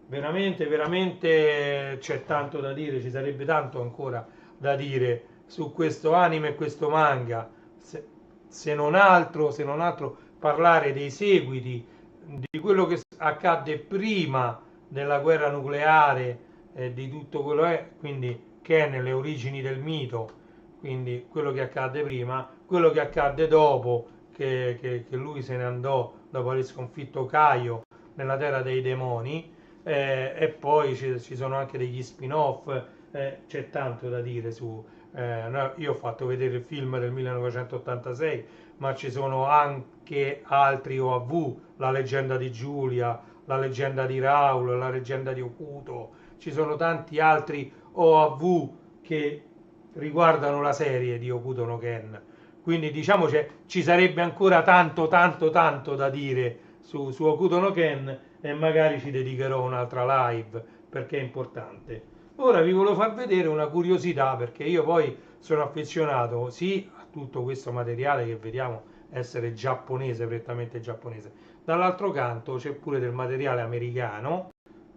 Veramente, veramente c'è tanto da dire, ci sarebbe tanto ancora da dire su questo anime e questo manga, se non altro, parlare dei seguiti, di quello che accadde prima della guerra nucleare, di tutto quello è, quindi Ken, le origini del mito, quindi quello che accadde prima, quello che accadde dopo, che lui se ne andò dopo aver sconfitto Caio nella terra dei demoni, e poi ci sono anche degli spin-off, c'è tanto da dire su. No, io ho fatto vedere il film del 1986, ma ci sono anche altri OAV, la leggenda di Giulia, la leggenda di Raul, la leggenda di Okuto, ci sono tanti altri OAV che riguardano la serie di Okuto no Ken. Quindi diciamo ci sarebbe ancora tanto da dire su Okuto no Ken, e magari ci dedicherò un'altra live perché è importante. Ora vi volevo far vedere una curiosità, perché io poi sono affezionato sì a tutto questo materiale che vediamo essere giapponese, prettamente giapponese. Dall'altro canto c'è pure del materiale americano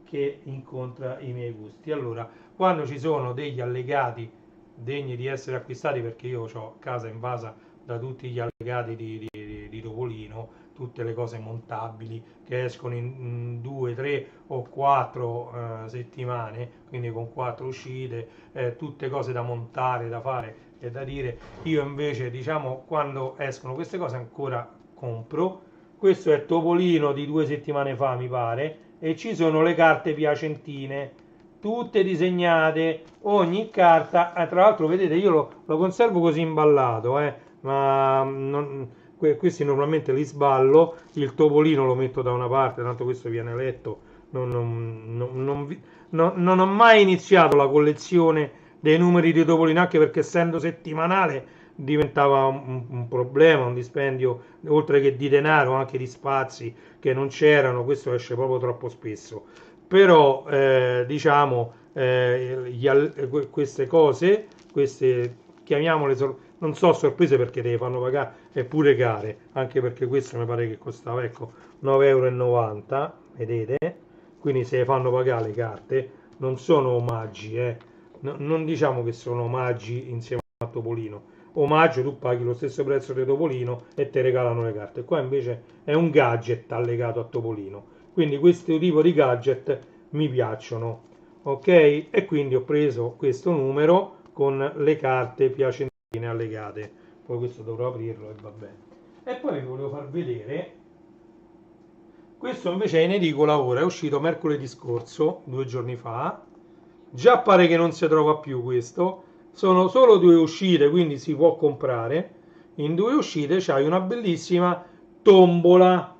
che incontra i miei gusti. Allora, quando ci sono degli allegati degni di essere acquistati, perché io ho casa invasa da tutti gli allegati di Topolino, tutte le cose montabili che escono in 2, 3 o 4 settimane, quindi con 4 uscite, tutte cose da montare, da fare e da dire. Io invece, diciamo, quando escono queste cose ancora compro. Questo è Topolino di 2 settimane fa, mi pare, e ci sono le carte piacentine, tutte disegnate, ogni carta, tra l'altro vedete io lo conservo così imballato, ma questi normalmente li sballo, il Topolino lo metto da una parte, tanto questo viene letto, non ho mai iniziato la collezione dei numeri di Topolino, anche perché essendo settimanale diventava un problema, un dispendio, oltre che di denaro, anche di spazi che non c'erano, questo esce proprio troppo spesso. Però diciamo queste cose, queste chiamiamole non so sorprese perché te le fanno pagare, eppure care, anche perché questo mi pare che costava, ecco, 9,90 euro, vedete? Quindi se le fanno pagare le carte, non sono omaggi, non diciamo che sono omaggi insieme a Topolino. Omaggio, tu paghi lo stesso prezzo di Topolino e ti regalano le carte. Qua invece è un gadget allegato a Topolino. Quindi questo tipo di gadget mi piacciono, ok? E quindi ho preso questo numero con le carte piacentine allegate. Poi questo dovrò aprirlo e va bene. E poi vi volevo far vedere, questo invece è in edicola ora, è uscito mercoledì scorso, 2 giorni fa. Già pare che non si trova più questo, sono solo 2 uscite, quindi si può comprare. In 2 uscite c'hai una bellissima tombola,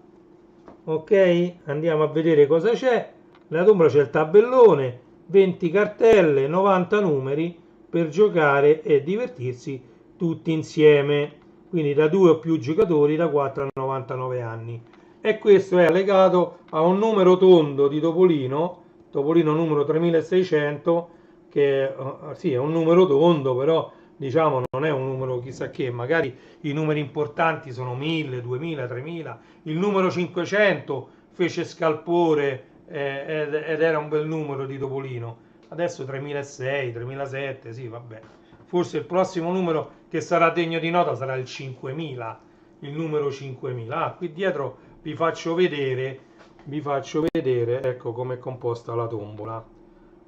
ok? Andiamo a vedere cosa c'è. Nella tombola c'è il tabellone, 20 cartelle, 90 numeri, per giocare e divertirsi tutti insieme, quindi da 2 o più giocatori da 4 a 99 anni. E questo è legato a un numero tondo di Topolino numero 3600, che sì, è un numero tondo, però diciamo non è un numero chissà che, magari i numeri importanti sono 1000, 2000, 3000, il numero 500 fece scalpore ed era un bel numero di Topolino, adesso 3600, 3007, sì vabbè, forse il prossimo numero che sarà degno di nota sarà il 5000, il numero 5000. Qui dietro vi faccio vedere, ecco come è composta la tombola.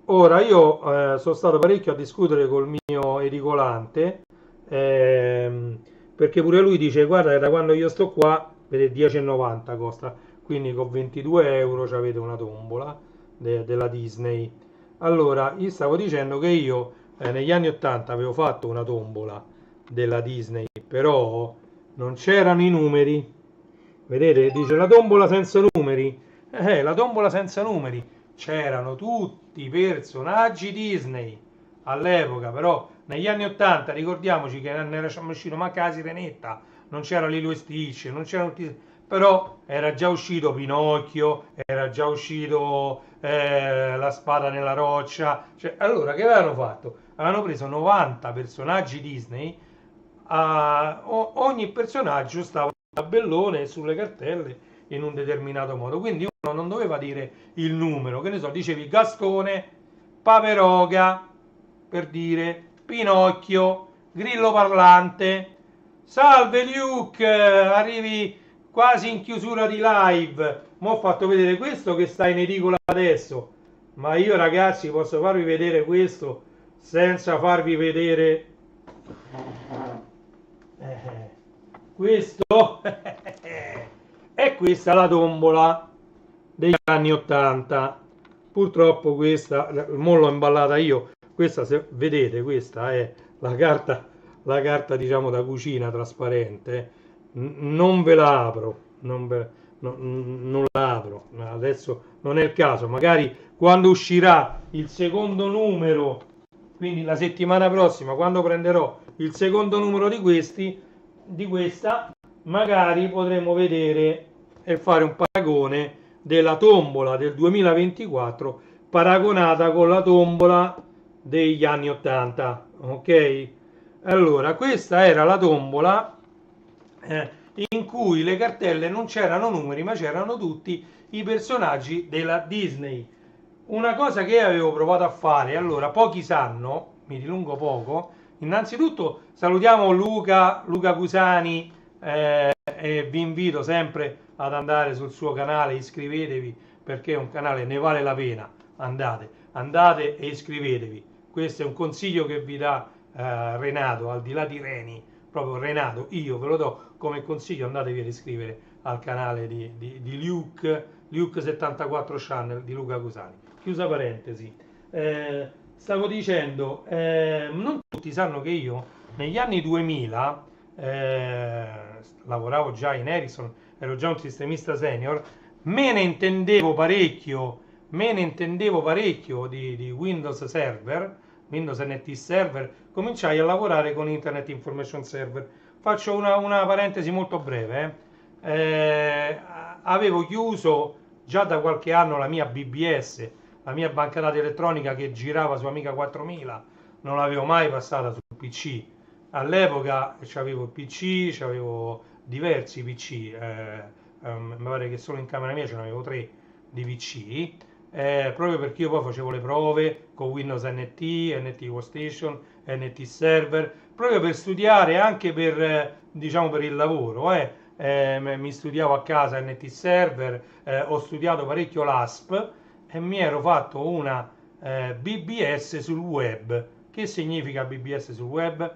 Ora io sono stato parecchio a discutere col mio edicolante, ehm, perché pure lui dice guarda che da quando io sto qua, vede 10,90 costa, quindi con 22 euro ci avete una tombola della Disney. Allora, gli stavo dicendo che io negli anni 80 avevo fatto una tombola della Disney, però non c'erano i numeri. Vedete? Dice la tombola senza numeri. La tombola senza numeri. C'erano tutti i personaggi Disney all'epoca, però negli anni 80 ricordiamoci che non era uscito manco la Sirenetta, non c'era Lilo e Stitch, non c'erano tutti, però era già uscito Pinocchio, era già uscito La spada nella roccia, cioè, allora che avevano fatto? Avevano preso 90 personaggi Disney, ogni personaggio stava tabellone sulle cartelle in un determinato modo, quindi uno non doveva dire il numero, che ne so, dicevi Gastone, Paperoga, per dire, Pinocchio, Grillo Parlante, salve Luke, arrivi quasi in chiusura di live, mo ho fatto vedere questo che sta in edicola adesso, ma io ragazzi posso farvi vedere questo senza farvi vedere questo. E questa è la tombola degli anni 80. Purtroppo questa, mo l'ho imballata io, questa se vedete, questa è la carta diciamo da cucina trasparente. Non ve la apro, non la apro, adesso non è il caso, magari quando uscirà il secondo numero, quindi la settimana prossima, quando prenderò il secondo numero di questa, magari potremo vedere e fare un paragone della tombola del 2024 paragonata con la tombola degli anni 80, ok? Allora, questa era la tombola in cui le cartelle non c'erano numeri, ma c'erano tutti i personaggi della Disney. Una cosa che avevo provato a fare, allora, pochi sanno, mi dilungo poco, innanzitutto salutiamo Luca Cusani, e vi invito sempre ad andare sul suo canale, iscrivetevi perché è un canale, ne vale la pena, andate e iscrivetevi, questo è un consiglio che vi dà Renato, al di là di Reni, proprio Renato, io ve lo do come consiglio, andatevi ad iscrivere al canale di Luke 74 Channel di Luca Cusani. Chiusa parentesi. Stavo dicendo, non tutti sanno che io negli anni 2000 lavoravo già in Ericsson, ero già un sistemista senior, me ne intendevo parecchio di Windows Server, Windows NT Server, cominciai a lavorare con Internet Information Server. Faccio una parentesi molto breve. Avevo chiuso già da qualche anno la mia BBS, la mia banca dati elettronica che girava su Amiga 4000, non l'avevo mai passata sul PC. All'epoca avevo il PC, avevo diversi PC, mi pare che solo in camera mia ce ne avevo 3 di PC, proprio perché io poi facevo le prove con Windows NT, NT Workstation, NT Server, proprio per studiare anche per, diciamo, per il lavoro. Mi studiavo a casa NT Server, ho studiato parecchio l'ASP e mi ero fatto una BBS sul web. Che significa BBS sul web?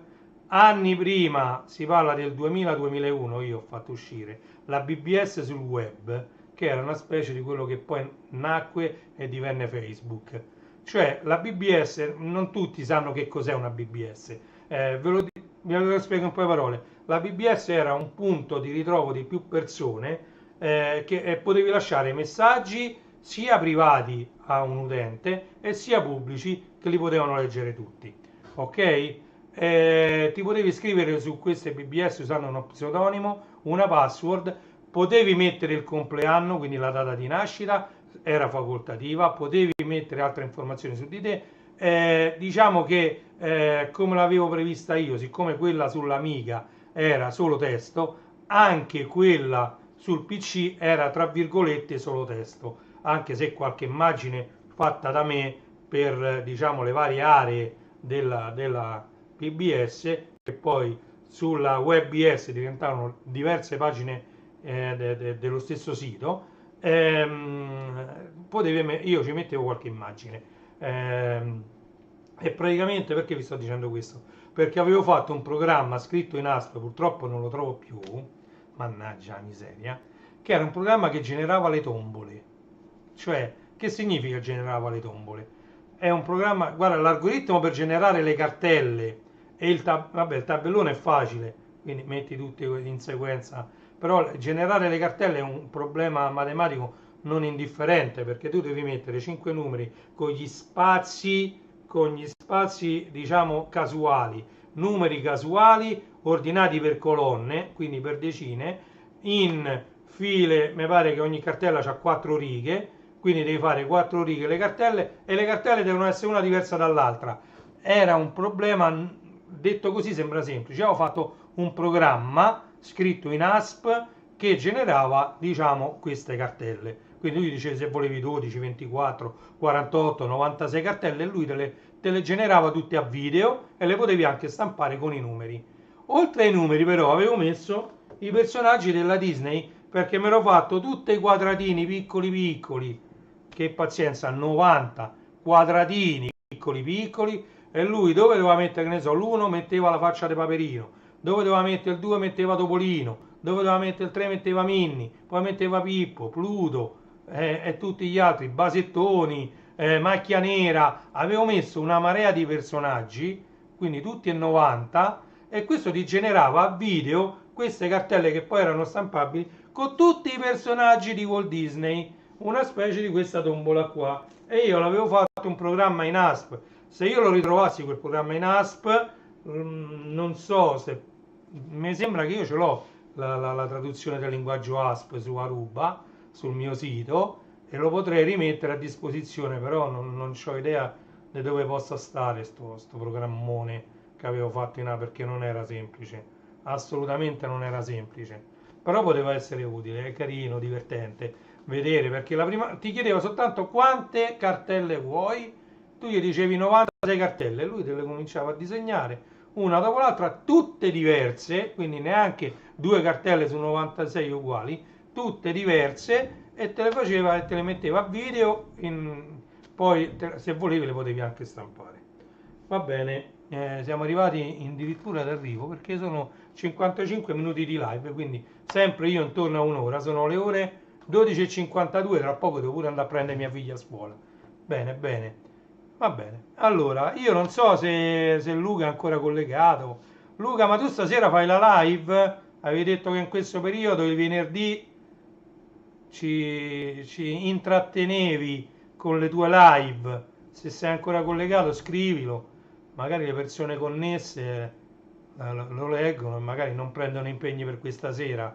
Anni prima, si parla del 2000-2001, io ho fatto uscire la BBS sul web, che era una specie di quello che poi nacque e divenne Facebook. Cioè la BBS, non tutti sanno che cos'è una BBS, ve lo spiego in poche parole. La BBS era un punto di ritrovo di più persone che potevi lasciare messaggi sia privati a un utente e sia pubblici che li potevano leggere tutti. ok? Ti potevi scrivere su queste BBS usando uno pseudonimo, una password, potevi mettere il compleanno, quindi la data di nascita, era facoltativa, potevi mettere altre informazioni su di te. Diciamo che come l'avevo prevista io, siccome quella sull'Amiga era solo testo, anche quella sul PC era tra virgolette solo testo, anche se qualche immagine fatta da me per diciamo le varie aree della PBS, che poi sulla WebBS diventavano diverse pagine dello stesso sito. Io ci mettevo qualche immagine. E praticamente perché vi sto dicendo questo? Perché avevo fatto un programma scritto in ASP, purtroppo non lo trovo più, mannaggia la miseria, che era un programma che generava le tombole. Cioè, che significa generava le tombole? È un programma, guarda, l'algoritmo per generare le cartelle e vabbè, il tabellone è facile, quindi metti tutti in sequenza, però generare le cartelle è un problema matematico non indifferente, perché tu devi mettere 5 numeri con gli spazi diciamo casuali, numeri casuali ordinati per colonne, quindi per decine, in file, mi pare che ogni cartella ha 4 righe, quindi devi fare 4 righe le cartelle e le cartelle devono essere una diversa dall'altra. Era un problema, detto così sembra semplice. Ho fatto un programma scritto in ASP che generava, diciamo, queste cartelle. Quindi lui diceva se volevi 12, 24, 48, 96 cartelle e lui te le generava tutte a video e le potevi anche stampare con i numeri. Oltre ai numeri però avevo messo i personaggi della Disney perché mi ero fatto tutti i quadratini piccoli piccoli, che pazienza, 90 quadratini piccoli piccoli, e lui dove doveva mettere, che ne so, l'1 metteva la faccia di Paperino, dove doveva mettere il 2 metteva Topolino, dove doveva mettere il 3 metteva Minni, poi metteva Pippo, Pluto e tutti gli altri, Basettoni, Macchia Nera. Avevo messo una marea di personaggi, quindi tutti e 90, e questo ti generava a video queste cartelle che poi erano stampabili con tutti i personaggi di Walt Disney, una specie di questa tombola qua. E io l'avevo fatto un programma in ASP. Se io lo ritrovassi quel programma in ASP, non so se mi sembra che io ce l'ho la traduzione del linguaggio ASP su Aruba sul mio sito e lo potrei rimettere a disposizione, però non ho idea di dove possa stare sto programmone che avevo fatto in A, perché non era semplice, assolutamente non era semplice, però poteva essere utile, è carino, divertente vedere, perché la prima ti chiedeva soltanto quante cartelle vuoi, tu gli dicevi 96 cartelle e lui te le cominciava a disegnare una dopo l'altra, tutte diverse, quindi neanche due cartelle su 96 uguali, tutte diverse, e te le faceva e te le metteva a video, poi se volevi le potevi anche stampare. Va bene, siamo arrivati addirittura d'arrivo perché sono 55 minuti di live, quindi sempre io intorno a un'ora, sono le ore 12:52, tra poco devo pure andare a prendere mia figlia a scuola. Bene, bene, va bene. Allora, io non so se Luca è ancora collegato. Luca, ma tu stasera fai la live? Avevi detto che in questo periodo, il venerdì, ci intrattenevi con le tue live. Se sei ancora collegato, scrivilo. Magari le persone connesse lo leggono e magari non prendono impegni per questa sera.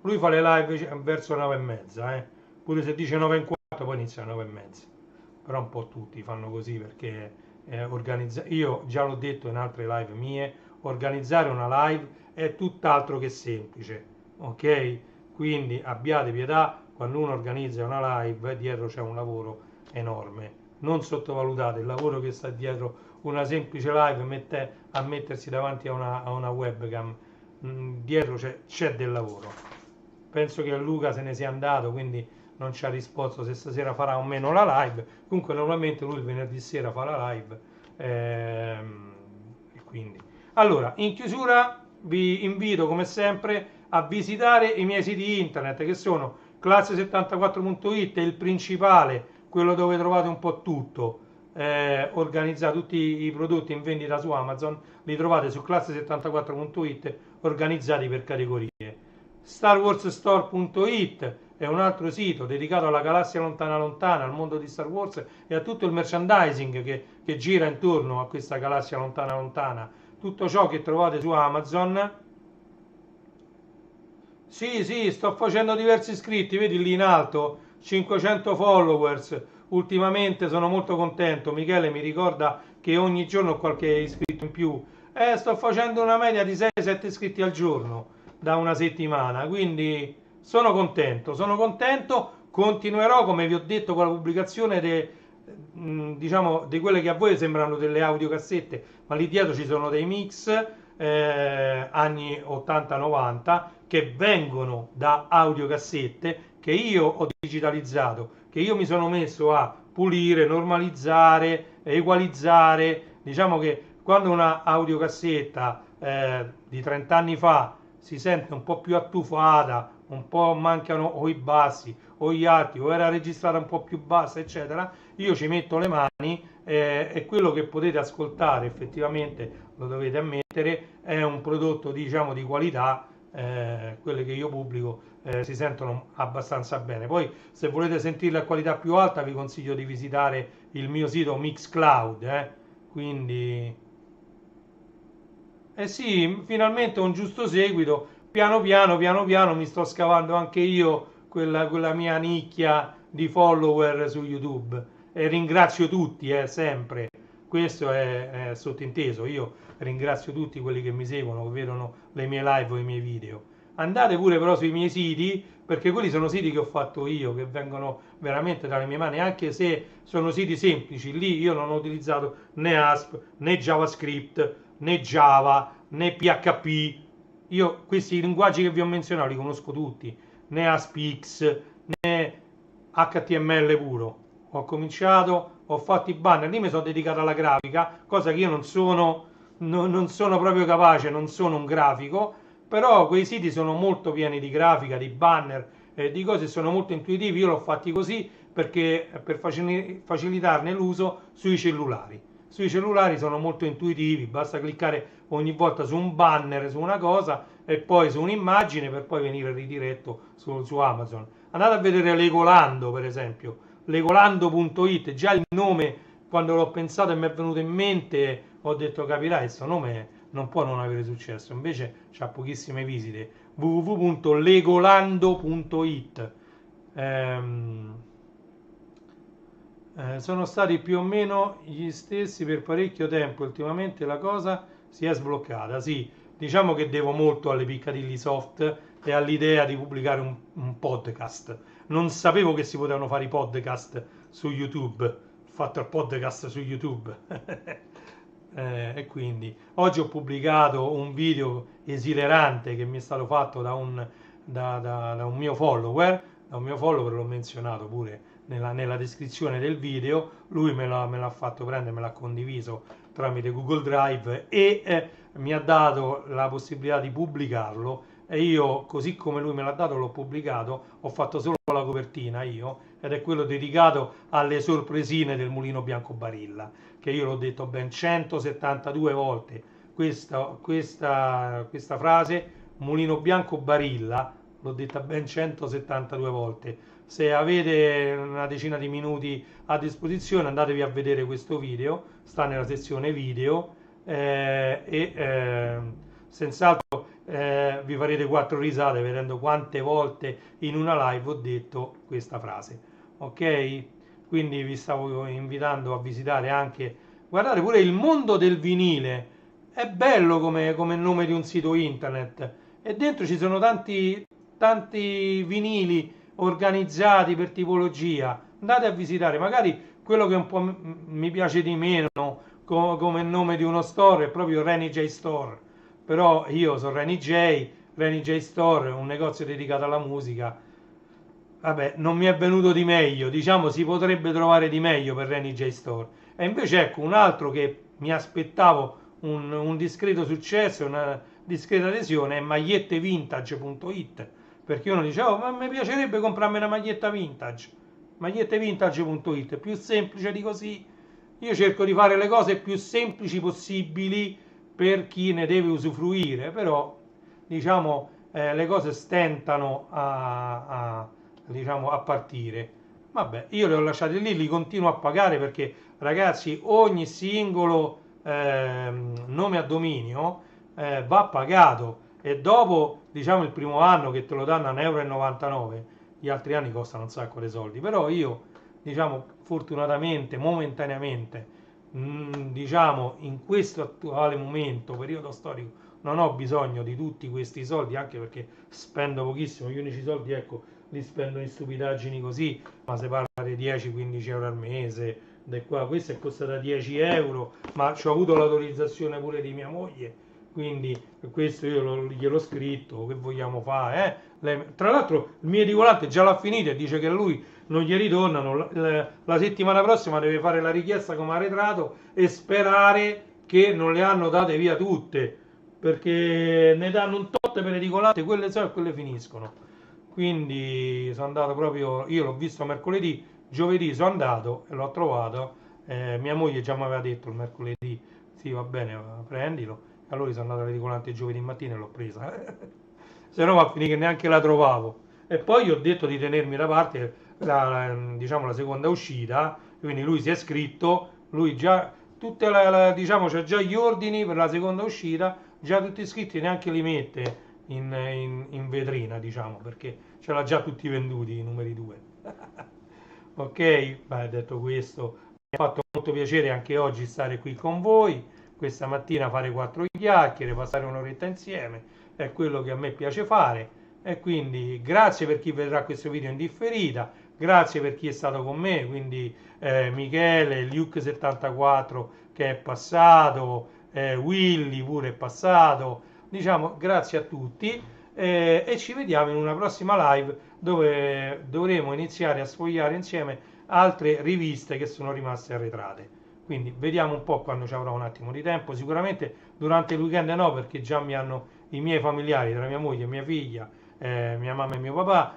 Lui fa le live verso le 9:30, pure se dice 9:15, poi inizia alle 9:30. Però un po' tutti fanno così perché io già l'ho detto in altre live mie, organizzare una live è tutt'altro che semplice, ok? Quindi abbiate pietà, quando uno organizza una live dietro c'è un lavoro enorme. Non sottovalutate il lavoro che sta dietro una semplice live, a mettersi davanti a una webcam. Dietro c'è del lavoro. Penso che Luca se ne sia andato, quindi non ci ha risposto se stasera farà o meno la live. Comunque normalmente lui il venerdì sera fa la live. E quindi. Allora, in chiusura vi invito come sempre a visitare i miei siti internet, che sono classe74.it, il principale, quello dove trovate un po' tutto, organizzato, tutti i prodotti in vendita su Amazon li trovate su classe74.it organizzati per categorie. StarWarsStore.it, è un altro sito dedicato alla galassia lontana lontana, al mondo di Star Wars e a tutto il merchandising che gira intorno a questa galassia lontana lontana. Tutto ciò che trovate su Amazon. Sì, sì, sto facendo diversi iscritti, vedi lì in alto, 500 followers. Ultimamente sono molto contento. Michele mi ricorda che ogni giorno ho qualche iscritto in più. Sto facendo una media di 6-7 iscritti al giorno da una settimana, quindi sono contento. Continuerò, come vi ho detto, con la pubblicazione diciamo, di quelle che a voi sembrano delle audiocassette, ma lì dietro ci sono dei mix anni 80-90 che vengono da audiocassette che io ho digitalizzato, che io mi sono messo a pulire, normalizzare, equalizzare. Diciamo che quando una audiocassetta di 30 anni fa si sente un po' più attufata, un po' mancano o i bassi o gli alti, o era registrata un po' più bassa, eccetera, io ci metto le mani e quello che potete ascoltare effettivamente, lo dovete ammettere, è un prodotto diciamo di qualità. Quelle che io pubblico si sentono abbastanza bene. Poi se volete sentirle a qualità più alta vi consiglio di visitare il mio sito Mixcloud, quindi eh sì, finalmente un giusto seguito, piano piano mi sto scavando anche io quella mia nicchia di follower su YouTube e ringrazio tutti, sempre. Questo è sottinteso, io ringrazio tutti quelli che mi seguono, che vedono le mie live o i miei video. Andate pure però sui miei siti, perché quelli sono siti che ho fatto io, che vengono veramente dalle mie mani, anche se sono siti semplici. Lì io non ho utilizzato né ASP, né JavaScript, né Java, né PHP. Io questi linguaggi che vi ho menzionato li conosco tutti, né ASPX, né HTML puro. Ho cominciato, ho fatto i banner, lì mi sono dedicato alla grafica, cosa che io non sono proprio capace, non sono un grafico, però quei siti sono molto pieni di grafica, di banner, di cose, sono molto intuitivi. Io l'ho fatti così perché per facilitarne l'uso sui cellulari. Sui cellulari sono molto intuitivi, basta cliccare ogni volta su un banner, su una cosa e poi su un'immagine per poi venire ridiretto su Amazon. Andate a vedere Legolando, per esempio, legolando.it, già il nome quando l'ho pensato e mi è venuto in mente ho detto capirai, questo nome non può non avere successo, invece ha pochissime visite. www.legolando.it. Sono stati più o meno gli stessi per parecchio tempo, ultimamente la cosa si è sbloccata. Sì, diciamo che devo molto alle Piccadilly Soft e all'idea di pubblicare un podcast. Non sapevo che si potevano fare i podcast su YouTube. Ho fatto il podcast su YouTube. E quindi oggi ho pubblicato un video esilerante che mi è stato fatto da un mio follower. Da un mio follower, l'ho menzionato pure nella descrizione del video. Lui me l'ha fatto prendere, me l'ha condiviso tramite Google Drive e mi ha dato la possibilità di pubblicarlo e io, così come lui me l'ha dato, l'ho pubblicato. Ho fatto solo la copertina io, ed è quello dedicato alle sorpresine del Mulino Bianco Barilla, che io l'ho detto ben 172 volte questa frase, Mulino Bianco Barilla, l'ho detta ben 172 volte. Se avete una decina di minuti a disposizione andatevi a vedere questo video, sta nella sezione video senz'altro vi farete quattro risate vedendo quante volte in una live ho detto questa frase. Ok? Quindi vi stavo invitando a visitare anche, guardate pure il mondo del vinile, è bello come nome di un sito internet e dentro ci sono tanti vinili organizzati per tipologia. Andate a visitare, magari quello che un po' mi piace di meno come nome di uno store è proprio Renny J Store, però io sono Renny J Store, un negozio dedicato alla musica. Vabbè, non mi è venuto di meglio, diciamo si potrebbe trovare di meglio per Renny J Store. E invece ecco un altro che mi aspettavo un discreto successo, una discreta adesione è magliettevintage.it, perché uno dice oh ma mi piacerebbe comprarmi una maglietta vintage. Magliettevintage.it, più semplice di così. Io cerco di fare le cose più semplici possibili per chi ne deve usufruire, però diciamo le cose stentano diciamo, a partire. Vabbè, io li ho lasciati lì, li continuo a pagare perché, ragazzi, ogni singolo nome a dominio va pagato e dopo, diciamo, il primo anno che te lo danno a 1,99 euro, gli altri anni costano un sacco di soldi, però io, diciamo, fortunatamente, momentaneamente, diciamo, in questo attuale momento, periodo storico, non ho bisogno di tutti questi soldi, anche perché spendo pochissimo, gli unici soldi, ecco, li spendo in stupidaggini così, ma si parla di 10-15 euro al mese, qua. Questa è costata 10 euro, ma ci ho avuto l'autorizzazione pure di mia moglie, quindi questo io gliel'ho scritto, che vogliamo fare? Tra l'altro il mio edicolante già l'ha finito e dice che lui non gli ritornano, la settimana prossima deve fare la richiesta come arretrato e sperare che non le hanno date via tutte, perché ne danno un tot per edicolante, quelle so e quelle finiscono. Quindi sono andato proprio, io l'ho visto mercoledì, giovedì sono andato e l'ho trovato, mia moglie già mi aveva detto il mercoledì, sì va bene, prendilo, e allora sono andato all'edicolante giovedì mattina e l'ho presa, se no va a finire che neanche la trovavo. E poi gli ho detto di tenermi da parte diciamo, la seconda uscita, quindi lui si è iscritto, lui già, diciamo, c'ha già gli ordini per la seconda uscita, già tutti iscritti, neanche li mette in vetrina, diciamo, perché ce l'ha già tutti venduti i numeri 2. Ok, beh, detto questo, mi ha fatto molto piacere anche oggi stare qui con voi, questa mattina fare quattro chiacchiere, passare un'oretta insieme, è quello che a me piace fare. E quindi grazie per chi vedrà questo video in differita, grazie per chi è stato con me, quindi Michele, Luke74 che è passato, Willy pure è passato, diciamo grazie a tutti e ci vediamo in una prossima live dove dovremo iniziare a sfogliare insieme altre riviste che sono rimaste arretrate. Quindi vediamo un po' quando ci avrò un attimo di tempo, sicuramente durante il weekend no, perché già mi hanno i miei familiari, tra mia moglie e mia figlia, mia mamma e mio papà,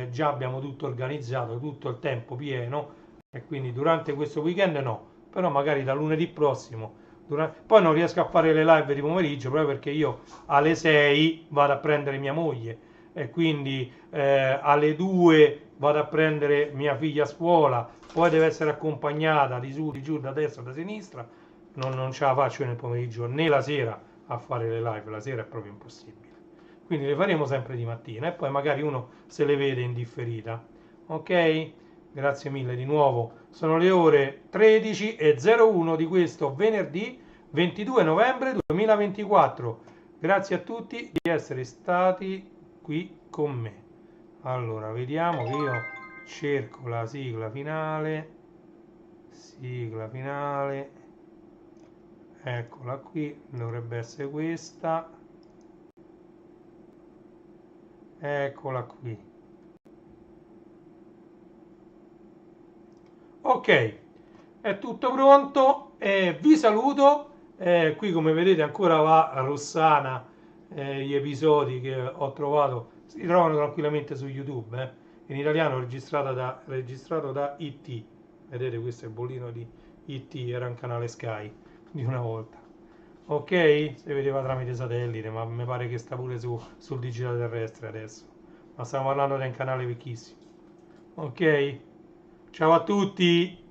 già abbiamo tutto organizzato, tutto il tempo pieno e quindi durante questo weekend no, però magari da lunedì prossimo. Poi non riesco a fare le live di pomeriggio proprio perché io alle 6 vado a prendere mia moglie e quindi alle 2 vado a prendere mia figlia a scuola, poi deve essere accompagnata di su, di giù, da destra, da sinistra, non ce la faccio nel pomeriggio né la sera a fare le live, la sera è proprio impossibile. Quindi le faremo sempre di mattina e poi magari uno se le vede in differita. Ok? Grazie mille di nuovo. Sono le ore 13:01 di questo venerdì 22 novembre 2024. Grazie a tutti di essere stati qui con me. Allora, vediamo che io cerco la sigla finale. Sigla finale. Eccola qui, dovrebbe essere questa. Eccola qui. Ok, è tutto pronto. Vi saluto. Qui come vedete ancora va a Rossana. Gli episodi che ho trovato si trovano tranquillamente su YouTube. In italiano registrato da IT. Vedete, questo è il bollino di IT, era un canale Sky di una volta. Ok, si vedeva tramite satellite, ma mi pare che sta pure sul digitale terrestre adesso. Ma stiamo parlando di un canale vecchissimo. Ok, ciao a tutti.